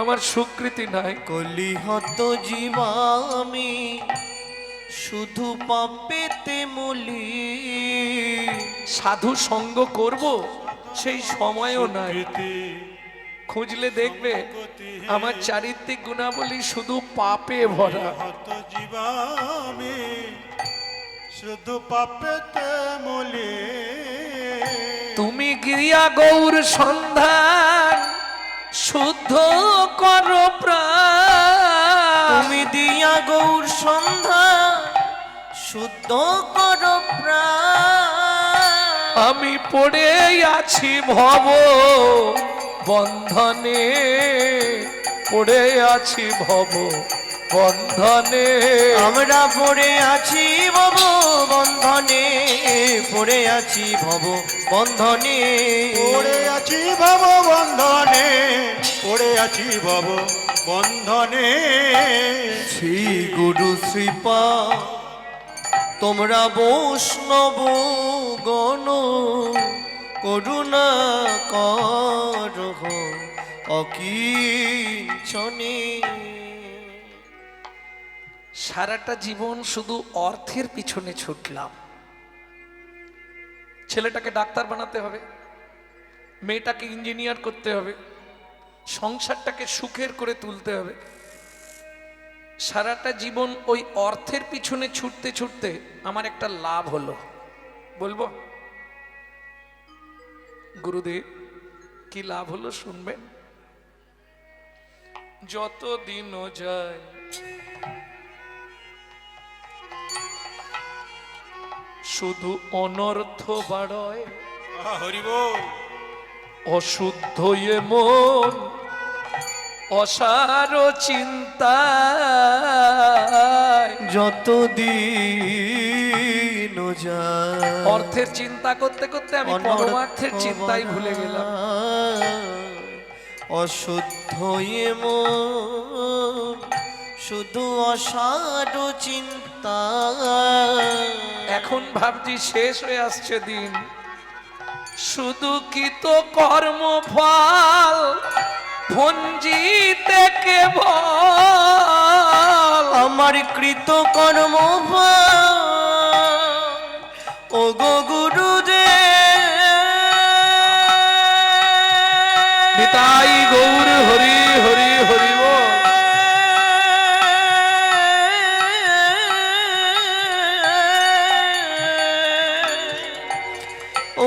আমার সুকৃতি নাই। কলিহত জীবামি শুধু পাপেতে মলি। সাধু সঙ্গ করব সেই সময়ও নাই। প্রীতি খুঁজলে দেখবে আমার চারিত্রিক গুণাবলী শুধু পাপে ভরা। হত জীবামি শুধু পাপেতে মলে তুমি গিয়া গৌর সন্ধান শুদ্ধ করো প্রাণ। তুমি দিয়া গৌর সন্ধ্যা শুদ্ধ কর প্রাণ। আমি পড়ে আছি ভব বন্ধনে, পড়ে আছি ভব বন্ধনে। আমরা পড়ে আছি ভব বন্ধনে, পড়ে আছি ভব বন্ধনে। পড়ে আছি ভব বন্ধনে, পড়ে আছি ভব বন্ধনে। শ্রী গুরু শ্রীপা তোমরা বৈষ্ণব গণ করুণা করহ অকিঞ্চনে। সারাটা জীবন শুধু অর্থের পিছনে ছুটলাম। ছেলেটাকে ডাক্তার বানাতে হবে, মেয়েটাকে ইঞ্জিনিয়ার করতে হবে, সংসারটাকে সুখের করে তুলতে হবে। সারাটা জীবন ওই অর্থের পিছনে ছুটতে ছুটতে আমার একটা লাভ হলো, বলবো গুরুদেব কি লাভ হলো শুনবেন। যত দিনও যায় শুধু অনর্থ বাড়য়, হরি বল। অশুদ্ধ এ মন অসার চিন্তা। যতদিন যায় অর্থের চিন্তা করতে করতে আমি পরমার্থের চিন্তাই ভুলে গেলাম। অশুদ্ধ এ মন শুধু অসার চিন্তা। এখন ভাবছি শেষ হয়ে আসছে দিন, শুধু কি তো কর্ম ফল ভঞ্জিতে কেবল। আমার কৃত কর্ম ও গো গুরুদেব। নিতাই গৌর হরি হরি হরি বল।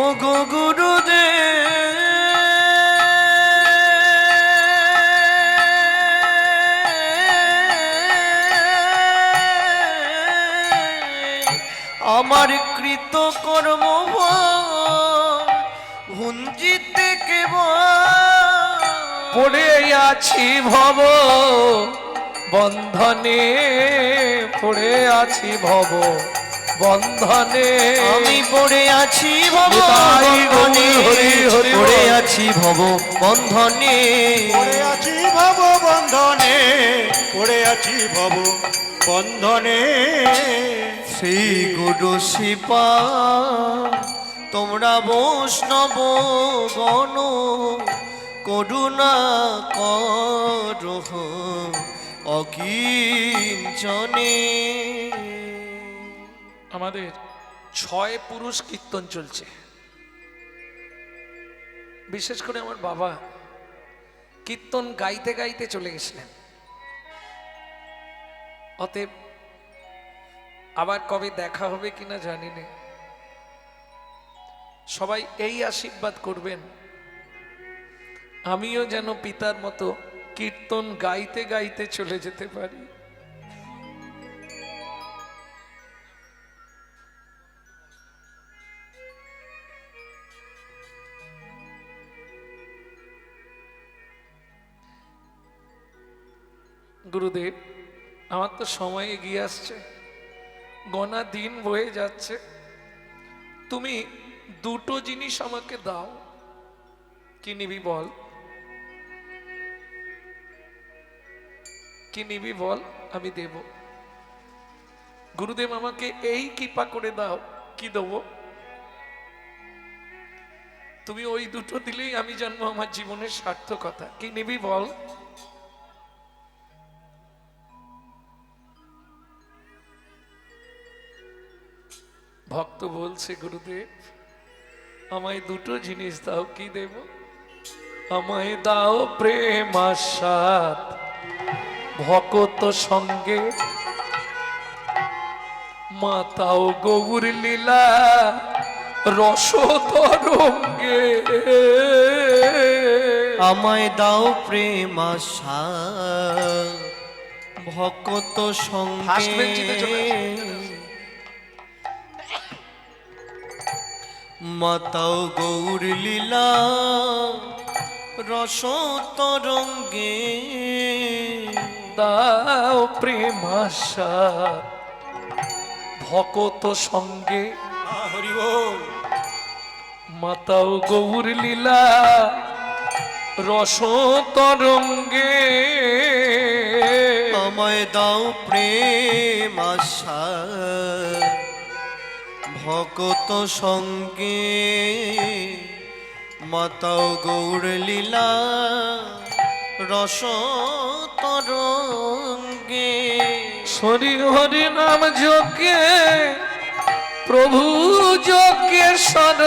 ও গো গুরুদেব। আমার কৃত কর্ম ভুঞ্জিতে কেবল। পড়ে আছি ভব বন্ধনে, পড়ে আছি ভব বন্ধনে। আমি পড়ে আছি ভব নিতাই গৌর বন্ধনে, হরি হরি বল। পড়ে আছি ভব বন্ধনে। পড়ে আছি ভব বন্ধনে, পড়ে আছি ভব বন্ধনে। শ্রী গুরু শিপা তোমরা বৈষ্ণব গণ করুণা করহ অকিঞ্চনে। আমাদের 6 পুরুষ কীর্তন চলছে। বিশেষ করে আমার বাবা কীর্তন গাইতে গাইতে চলে গেছিলেন। অতএব আবার কবে দেখা হবে কিনা জানি না। সবাই এই আশীর্বাদ করবেন আমিও যেন পিতার মতো কীর্তন গাইতে গাইতে চলে যেতে পারি। গুরুদেব আমার তো সময় এগিয়ে আসছে, গণা দিন বয়ে যাচ্ছে। তুমি দুটো জিনিস আমাকে দাও, কি নিবি বল, কি নিবি বল, আমি দেব। গুরুদেব আমাকে এই কৃপা করে দাও, কি দেবো? তুমি ওই দুটো দিলেই আমি জানবো আমার জীবনের সার্থকতা। কি নিবি বল? ভক্ত বলছে গুরুদেব আমায় দুটো জিনিস দাও, কি দেব? আমায় দাও প্রেম আস্বাদ ভকত সঙ্গে, মাতাও গৌর লীলা রস তরঙ্গে। আমায় দাও প্রেম আশা ভকত First bench-তে চলে সঙ্গে, মাতাও গৌর লীলা রস তরঙ্গে। দাও প্রেমাশা ভকত সঙ্গে, হরি বল। মাতাও গৌর লীলা রস তরঙ্গে। আমায় দাও প্রেম আশা ভকত সঙ্গে, মাতাও গৌর লীলা রস তরঙ্গে। হরি হরি নাম যোগে প্রভু যোগেশ্বর।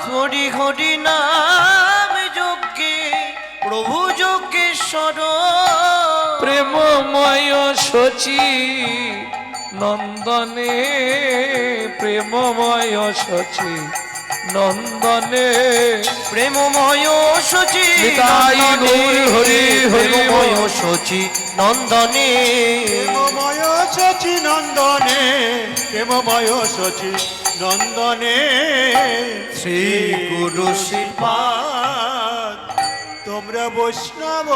হরি হরি নাম যজ্ঞে প্রভু যোগেশ্বর। প্রেমময় শচী নন্দনে, প্রেমময় শচী নন্দনে। প্রেমময় শচী নিতাই গৌর হরি হরি প্রেমময় বল। শচী নন্দনে। প্রেমময় শচী নন্দনে, প্রেমময় শচী নন্দনে। শ্রী গুরু শ্রীপাদ তোমরা বৈষ্ণব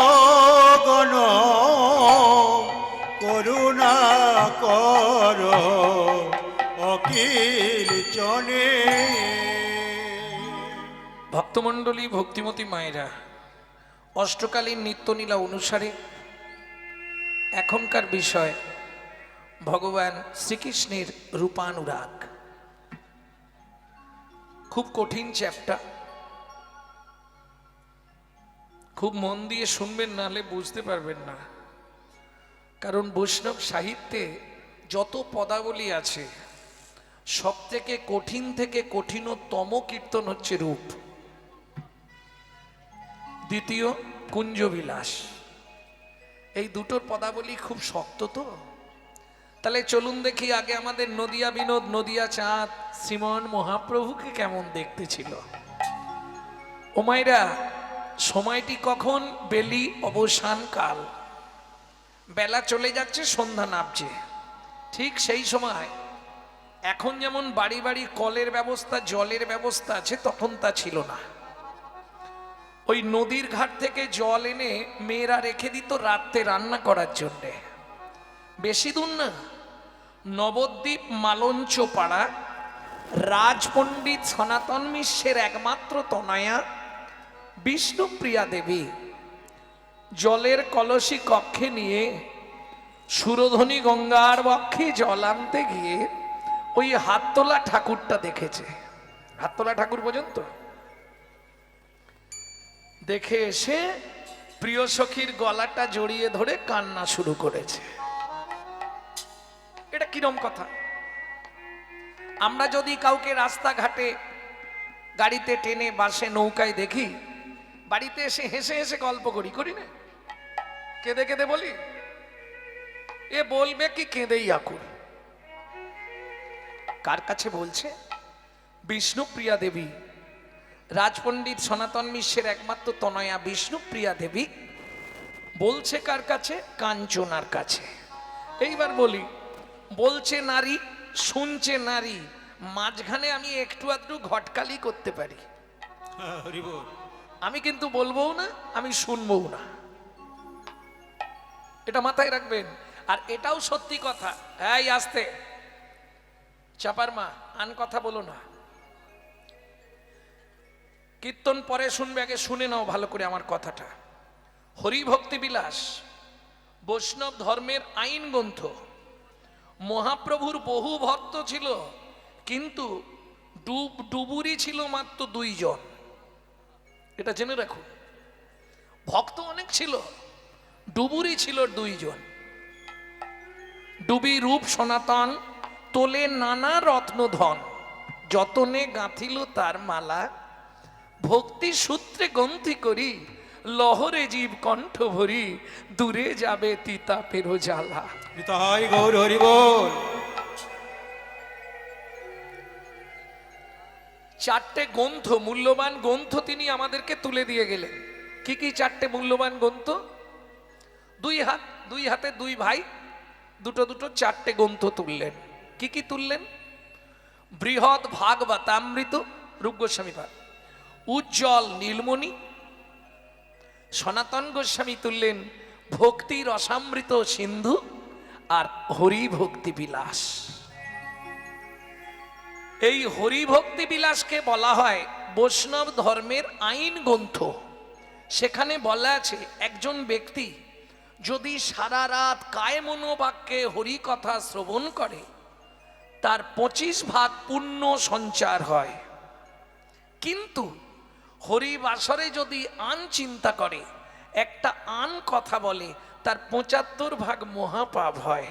গণ করুণা কর অখিল জনে। ভক্তমণ্ডলী, ভক্তিমতী মায়েরা, অষ্টকালীন নিত্যনীলা অনুসারে এখনকার বিষয় ভগবান শ্রীকৃষ্ণের রূপানুরাগ। খুব কঠিন চ্যাপ্টার, খুব মন দিয়ে শুনবেন, নাহলে বুঝতে পারবেন না। কারণ বৈষ্ণব সাহিত্যে যত পদাবলী আছে সব থেকে কঠিন থেকে কঠিনতম কীর্তন হচ্ছে রূপ। দ্বিতীয় কুঞ্জবিলাস। এই দুটোর পদাবলী খুব শক্ত তো। তাহলে চলুন দেখি আগে আমাদের নদিয়া বিনোদ, নদিয়া চাঁদ শ্রীমন মহাপ্রভুকে কেমন দেখতে ছিল। ও মায়েরা, সময়টি কখন? বেলি অবসান কাল, বেলা চলে যাচ্ছে, সন্ধ্যা নামছে। ঠিক সেই সময় এখন যেমন বাড়ি বাড়ি কলের ব্যবস্থা, জলের ব্যবস্থা আছে, তখন তা ছিল না। ওই নদীর ঘাট থেকে জল এনে মেয়েরা রেখে দিত রাত্রে রান্না করার জন্যে। বেশি দূর না, নবদ্বীপ মালঞ্চ পাড়া রাজপণ্ডিত সনাতন মিশ্রের একমাত্র তনয়া বিষ্ণুপ্রিয়া দেবী জলের কলসি কক্ষে নিয়ে সুরধনী গঙ্গার বক্ষে জল আনতে গিয়ে ওই হাততোলা ঠাকুরটা দেখেছে। হাততোলা ঠাকুর পর্যন্ত দেখে এসে প্রিয় সখীর গলাটা জড়িয়ে ধরে কান্না শুরু করেছে। এটা কিরম কথা? আমরা যদি কাউকে রাস্তাঘাটে গাড়িতে, ট্রেনে, বাসে, নৌকায় দেখি, বাড়িতে এসে হেসে হেসে গল্প করি না? কেঁদে কেঁদে বলি, এ বলবে কি কেঁদেই আকুল। কার কাছে বলছে? বিষ্ণুপ্রিয়া দেবী, রাজপণ্ডিত সনাতন মিশ্রের একমাত্র তনয়া বিষ্ণুপ্রিয়া দেবী বলছে কার কাছে? কাঞ্চনার কাছে। এইবার বলি, বলছে নারী, শুনছে নারী, মাঝখানে আমি একটু আধটু ঘটকালি করতে পারি। হরি বল। আমি কিন্তু বলবও না, আমি শুনবও না। এটা মাথায় রাখবেন। আর এটাও সত্যি কথা। এই আস্তে, চাপার মা, আন কথা বলো না। কীর্তন পরে শুনবে, আগে শুনে নাও ভালো করে আমার কথাটা। হরি ভক্তি বিলাস বৈষ্ণব ধর্মের আইন গ্রন্থ। মহাপ্রভুর বহু ভক্ত ছিল, কিন্তু ডুবুরি ছিল মাত্র 2 জন। এটা জেনে রাখুন। ভক্ত অনেক ছিল, ডুবুরি ছিল 2 জন। ডুবি রূপ সনাতন তোলে নানা রত্নধন, যতনে গাঁথিল তার মালা, ভক্তি সূত্রে গ্রন্থি করি লহরে জীব কণ্ঠ ভরি, দূরে যাবে তিতা পেরো জ্বালা। তাই গৌর হরি বল। চারটে গ্রন্থ, মূল্যবান গ্রন্থ তিনি আমাদেরকে তুলে দিয়ে গেলেন। কি কি চারটে মূল্যবান গ্রন্থ? দুই হাতে দুই ভাই দুটো দুটো চারটে গ্রন্থ তুললেন। কি কি তুললেন? বৃহৎ ভাগবতামৃত রূপ গোস্বামী ভাগ, উজ্জ্বল নীলমণি, সনাতন গোস্বামী তুললেন ভক্তি রসামৃত সিন্ধু আর হরি ভক্তি বিলাস। এই হরি ভক্তি বিলাসকে বলা হয় বৈষ্ণব ধর্মের আইন গ্রন্থ। সেখানে বলা আছে একজন ব্যক্তি যদি সারা রাত কায় মনোবাক্যে হরি কথা শ্রবণ করে তার 25 ভাগ পুণ্য সঞ্চার হয়, কিন্তু হরি বাসরে যদি আন চিন্তা করে, একটা আন কথা বলে, তার 75 ভাগ মহাপাপ হয়।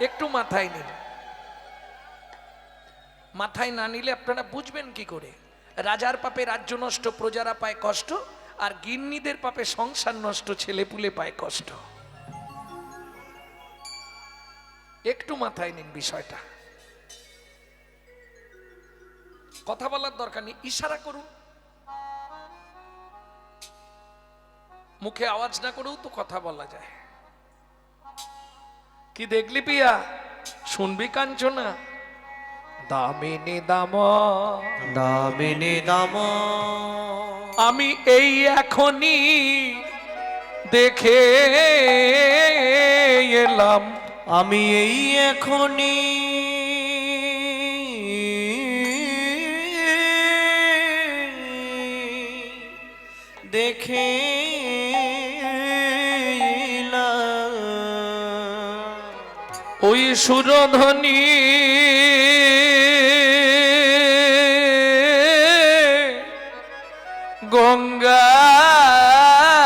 একটু মাথায় নিন। মাথায় না নিলে আপনারা বুঝবেন কি করে? রাজার পাপে রাজ্য নষ্ট, প্রজারা পায় কষ্ট, আর গিন্নিদের পাপে সংসার নষ্ট, ছেলেপুলে পায় কষ্ট। একটু মাথায় নিন বিষয়টা। কথা বলার দরকার নেই, ইশারা করুন। মুখে আওয়াজ না করেও তো কথা বলা যায়। কি দেখলি পিয়া, শুনবি কাঞ্চনা? দামিনী দাম, দামিনী দাম, আমি এই এখনই দেখে এলাম, আমি এই এখনই দেখে এলাম। ওই সুরধ্বনি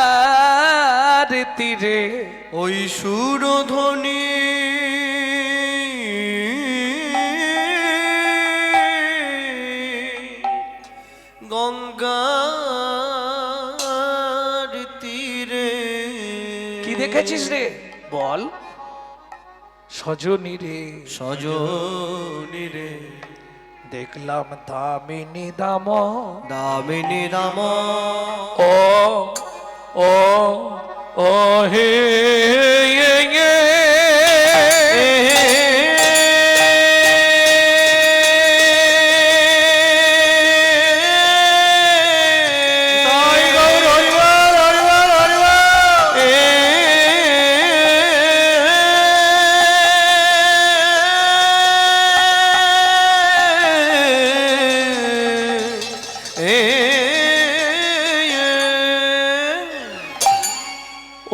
গঙ্গার তীরে, ওই সুরধ্বনি গঙ্গার তীরে। কি দেখেছিস রে বল? সজনী রে, সজনী রে, দেখলাম দামিনী দাম, দামিনী দাম, ও ও ও হে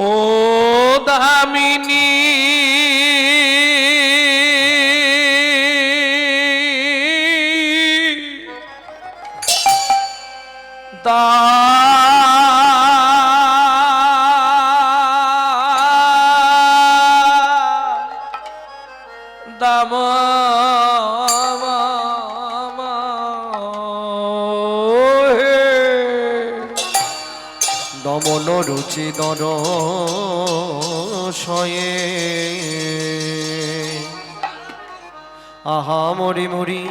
ও দামিনী দা দাম দমন রুচি দর শয়ে, আহা মরি মরি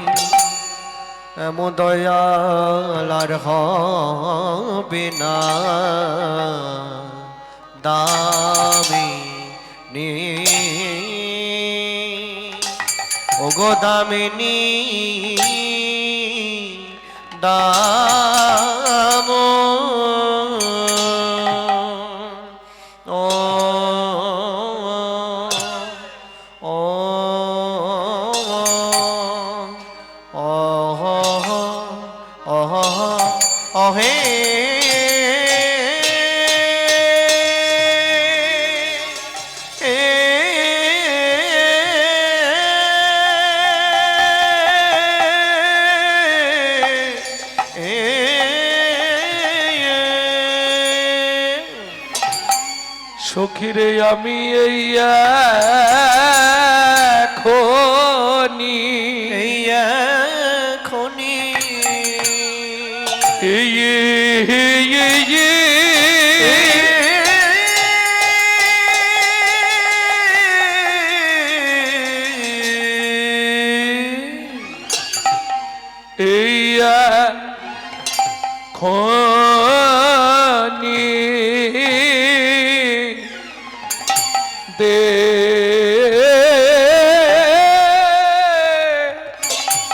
এম দয়াল আর হবে না। দামিনী ওগো দামিনী দাম, ও ও ও হে সখিরে আমি এই এখনি এই এখনি খনি দে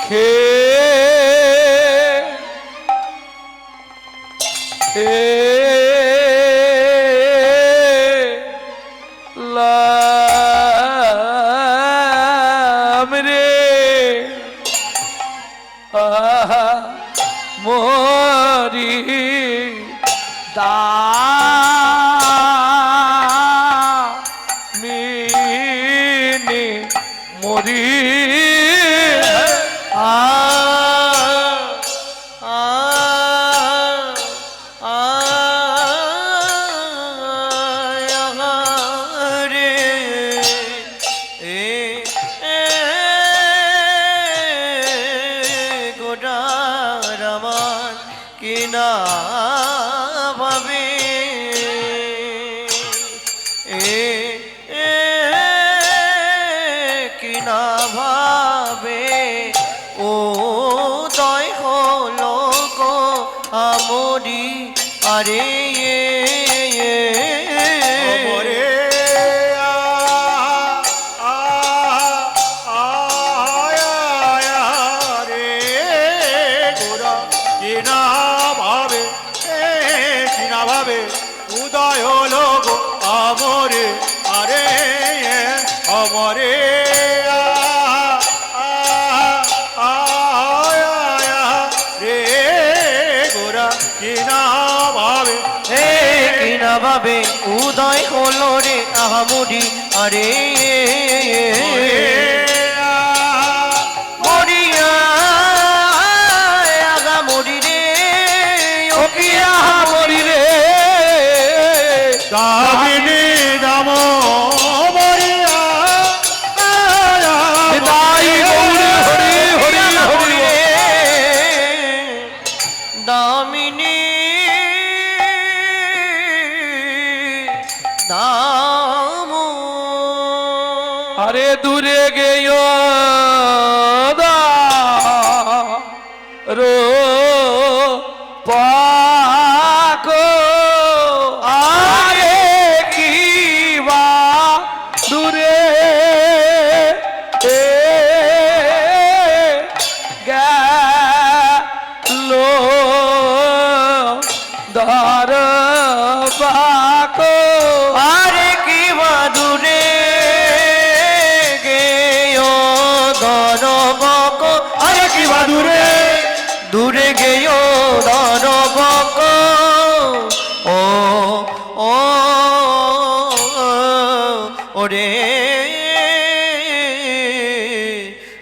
খে লাম রে মরি দা মিনি মরি আ আ আ রে এ গোডার আমার কিনা ভাবে কিনা ভাবে ও দয় হলো গো আমরি আরে ওরে রে গোরা কিনা ভাবে কিনা ভাবে উদয় হলো গো আমরে আরে আমরে রে গোরা কিনা ভাবে কিনা ভাবে উদয় হলো রে আহামরি আরে মরিয়া আগা মরি রে ও কি আহামরি রে দামিনী নাম মরিয়া দাই গৌরী হরি হরি হরি দামিনী দাম আরে দূরে গেয় দা রো পাকো আরে কি বা দূরে গেলো ধর পাকো আরে কি বাদুরে গেয় দরবক আরে কি বাদুরে দূরে গেয় দরবক ও ও ওরে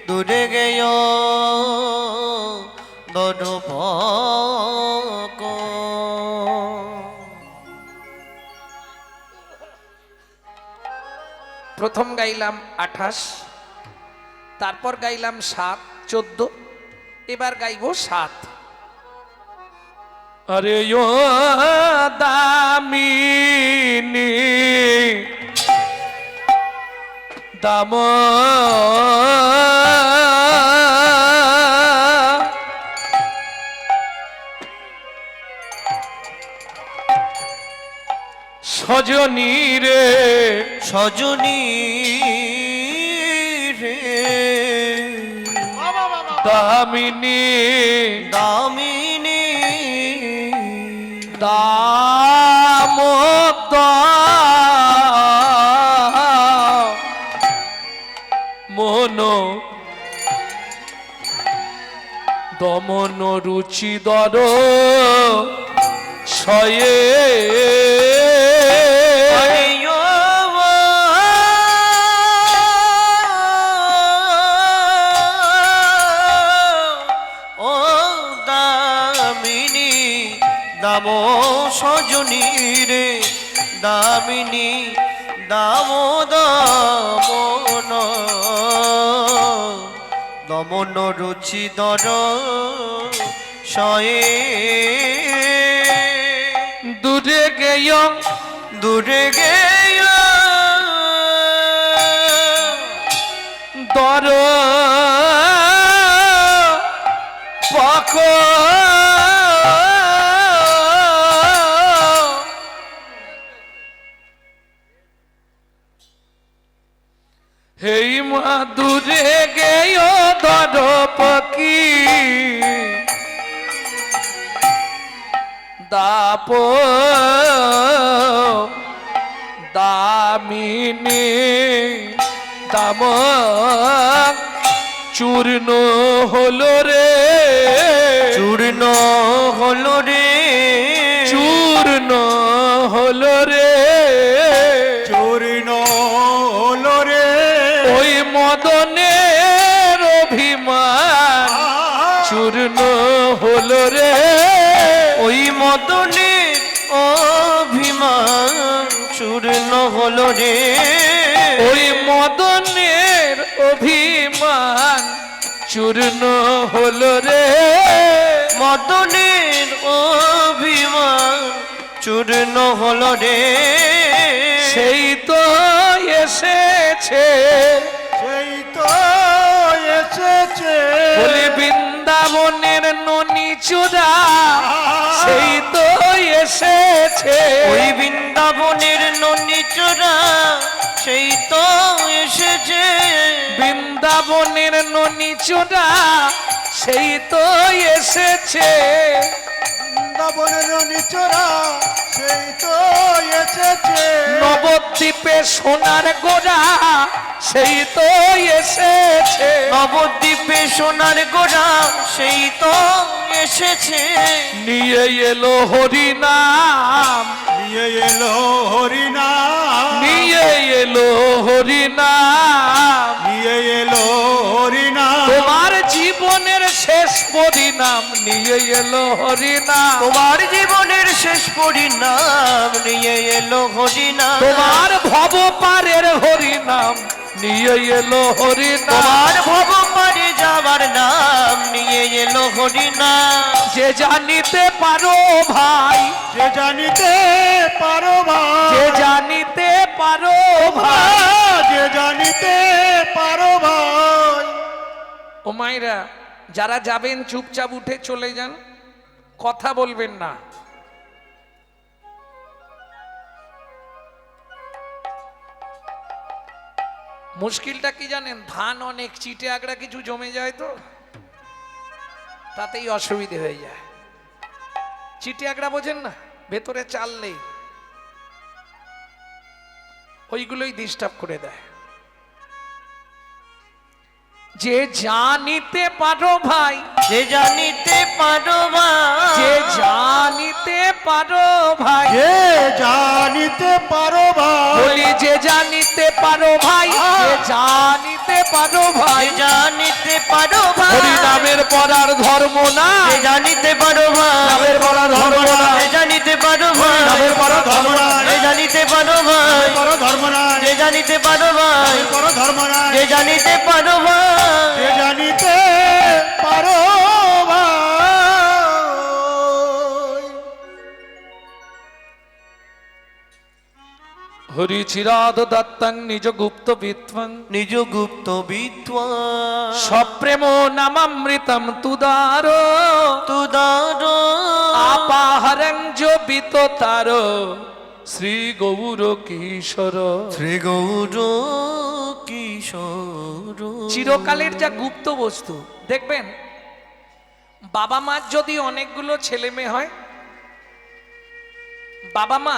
দূরে গেয় দরবক প্রথম গাইলাম 28, তারপর গাইলাম 7, 14, এবার গাইব 7। আরে ও দামিনী দাম সজনী রে সজনী রে দামিনী দামিনী মন দমন রুচিদর শয়ে ও দামিনী দাম সজনী রে দামিনী দাম দমন দমন রুচিদর শয়ে দূরে গেয় দূরে গেয় দর পাক হেই মা দূরে গেয় দর পকি দাপ দামিনী দাম চূর্ণ হলো রে চূর্ণ হলো রে চূর্ণ হলো রে চূর্ণ হলো রে ওই মদনের অভিমান চূর্ণ হলো রে ওই মদনের অভিমান চূর্ণ হলো রে ওই মদনের অভিমান চূর্ণ হলো রে মদনের অভিমান চূর্ণ হলো রে সেই তো এসেছে সেই তো এসেছে বলি বৃন্দাবনের ননি চূড়া সেই তো এসেছে ওই বৃন্দাবনের ননিচরা সেই তো এসেছে বৃন্দাবনের ননি চূড়া সেই তো এসেছে বৃন্দাবনের নিচরা সেই তো এসেছে নবদ্বীপে সোনার গোড়া সেই তো এসেছে নবদ্বীপে সোনার গোড়া সেই তো এসেছে নিয়ে এলো হরিনাম নিয়ে এলো হরিনাম নিয়ে এলো হরিনাম নিয়ে এলো হরিনাম তোমার জীবনের শেষ পরিণাম নিয়ে এলো হরিনাম তোমার জীবনের শেষ পরিণাম নিয়ে এলো হরিনাম তোমার ভব পারের হরিনাম নিয়ে এলো হরিনাম তোমার ভব পারে যাবার নাম নিয়ে এলো হরিনাম যে জানিতে পারো ভাই যে জানিতে পারো ভাই যে জানিতে পারো ভাই যে জানিতে পারো ভাই ও মাইরা যারা যাবেন চুপচাপ উঠে চলে যান কথা বলবেন না মুশকিলটা কি জানেন ধান অনেক চিটে আগড়া কিছু জমে যায় তো তাতেই অসুবিধে হয়ে যায় চিটে আগড়া বোঝেন না ভেতরে চাল নেই ওইগুলোই ডিস্টার্ব করে দেয় যে জানিতে পারো ভাই যে জানিতে পারো ভাই যে জানিতে পারো ভাই যে জানিতে পারো ভাই বলি যে জানিতে পারো ভাই যে জানিতে পারো ভাই যে জানিতে পারো ভাই হরিনামের পড়ার ধর্ম না যে জানিতে পারো ভাই নামের পড়ার ধর্ম না যে জানিতে পারো ভাই নামের পড়া ধর্ম নাই যে জানিতে পারো ভাই করো ধর্ম নাই যে জানিতে পারো ভাই করো ধর্ম নাই যে জানিতে পারো ভাই যে জানিতে পারো ভাই হরি চিরাদ দত্তং নিজ গুপ্ত বিত্বং নিজ গুপ্ত বিদ্বান সপ্রেম নামামৃতম তুদারো তুদারো আপাহরং জবিত তার শ্রী গৌর কিশোর শ্রী গৌর কিশোর চিরকালের যা গুপ্ত বস্তু দেখবেন বাবা মার যদি অনেকগুলো ছেলে মেয়ে হয় বাবা মা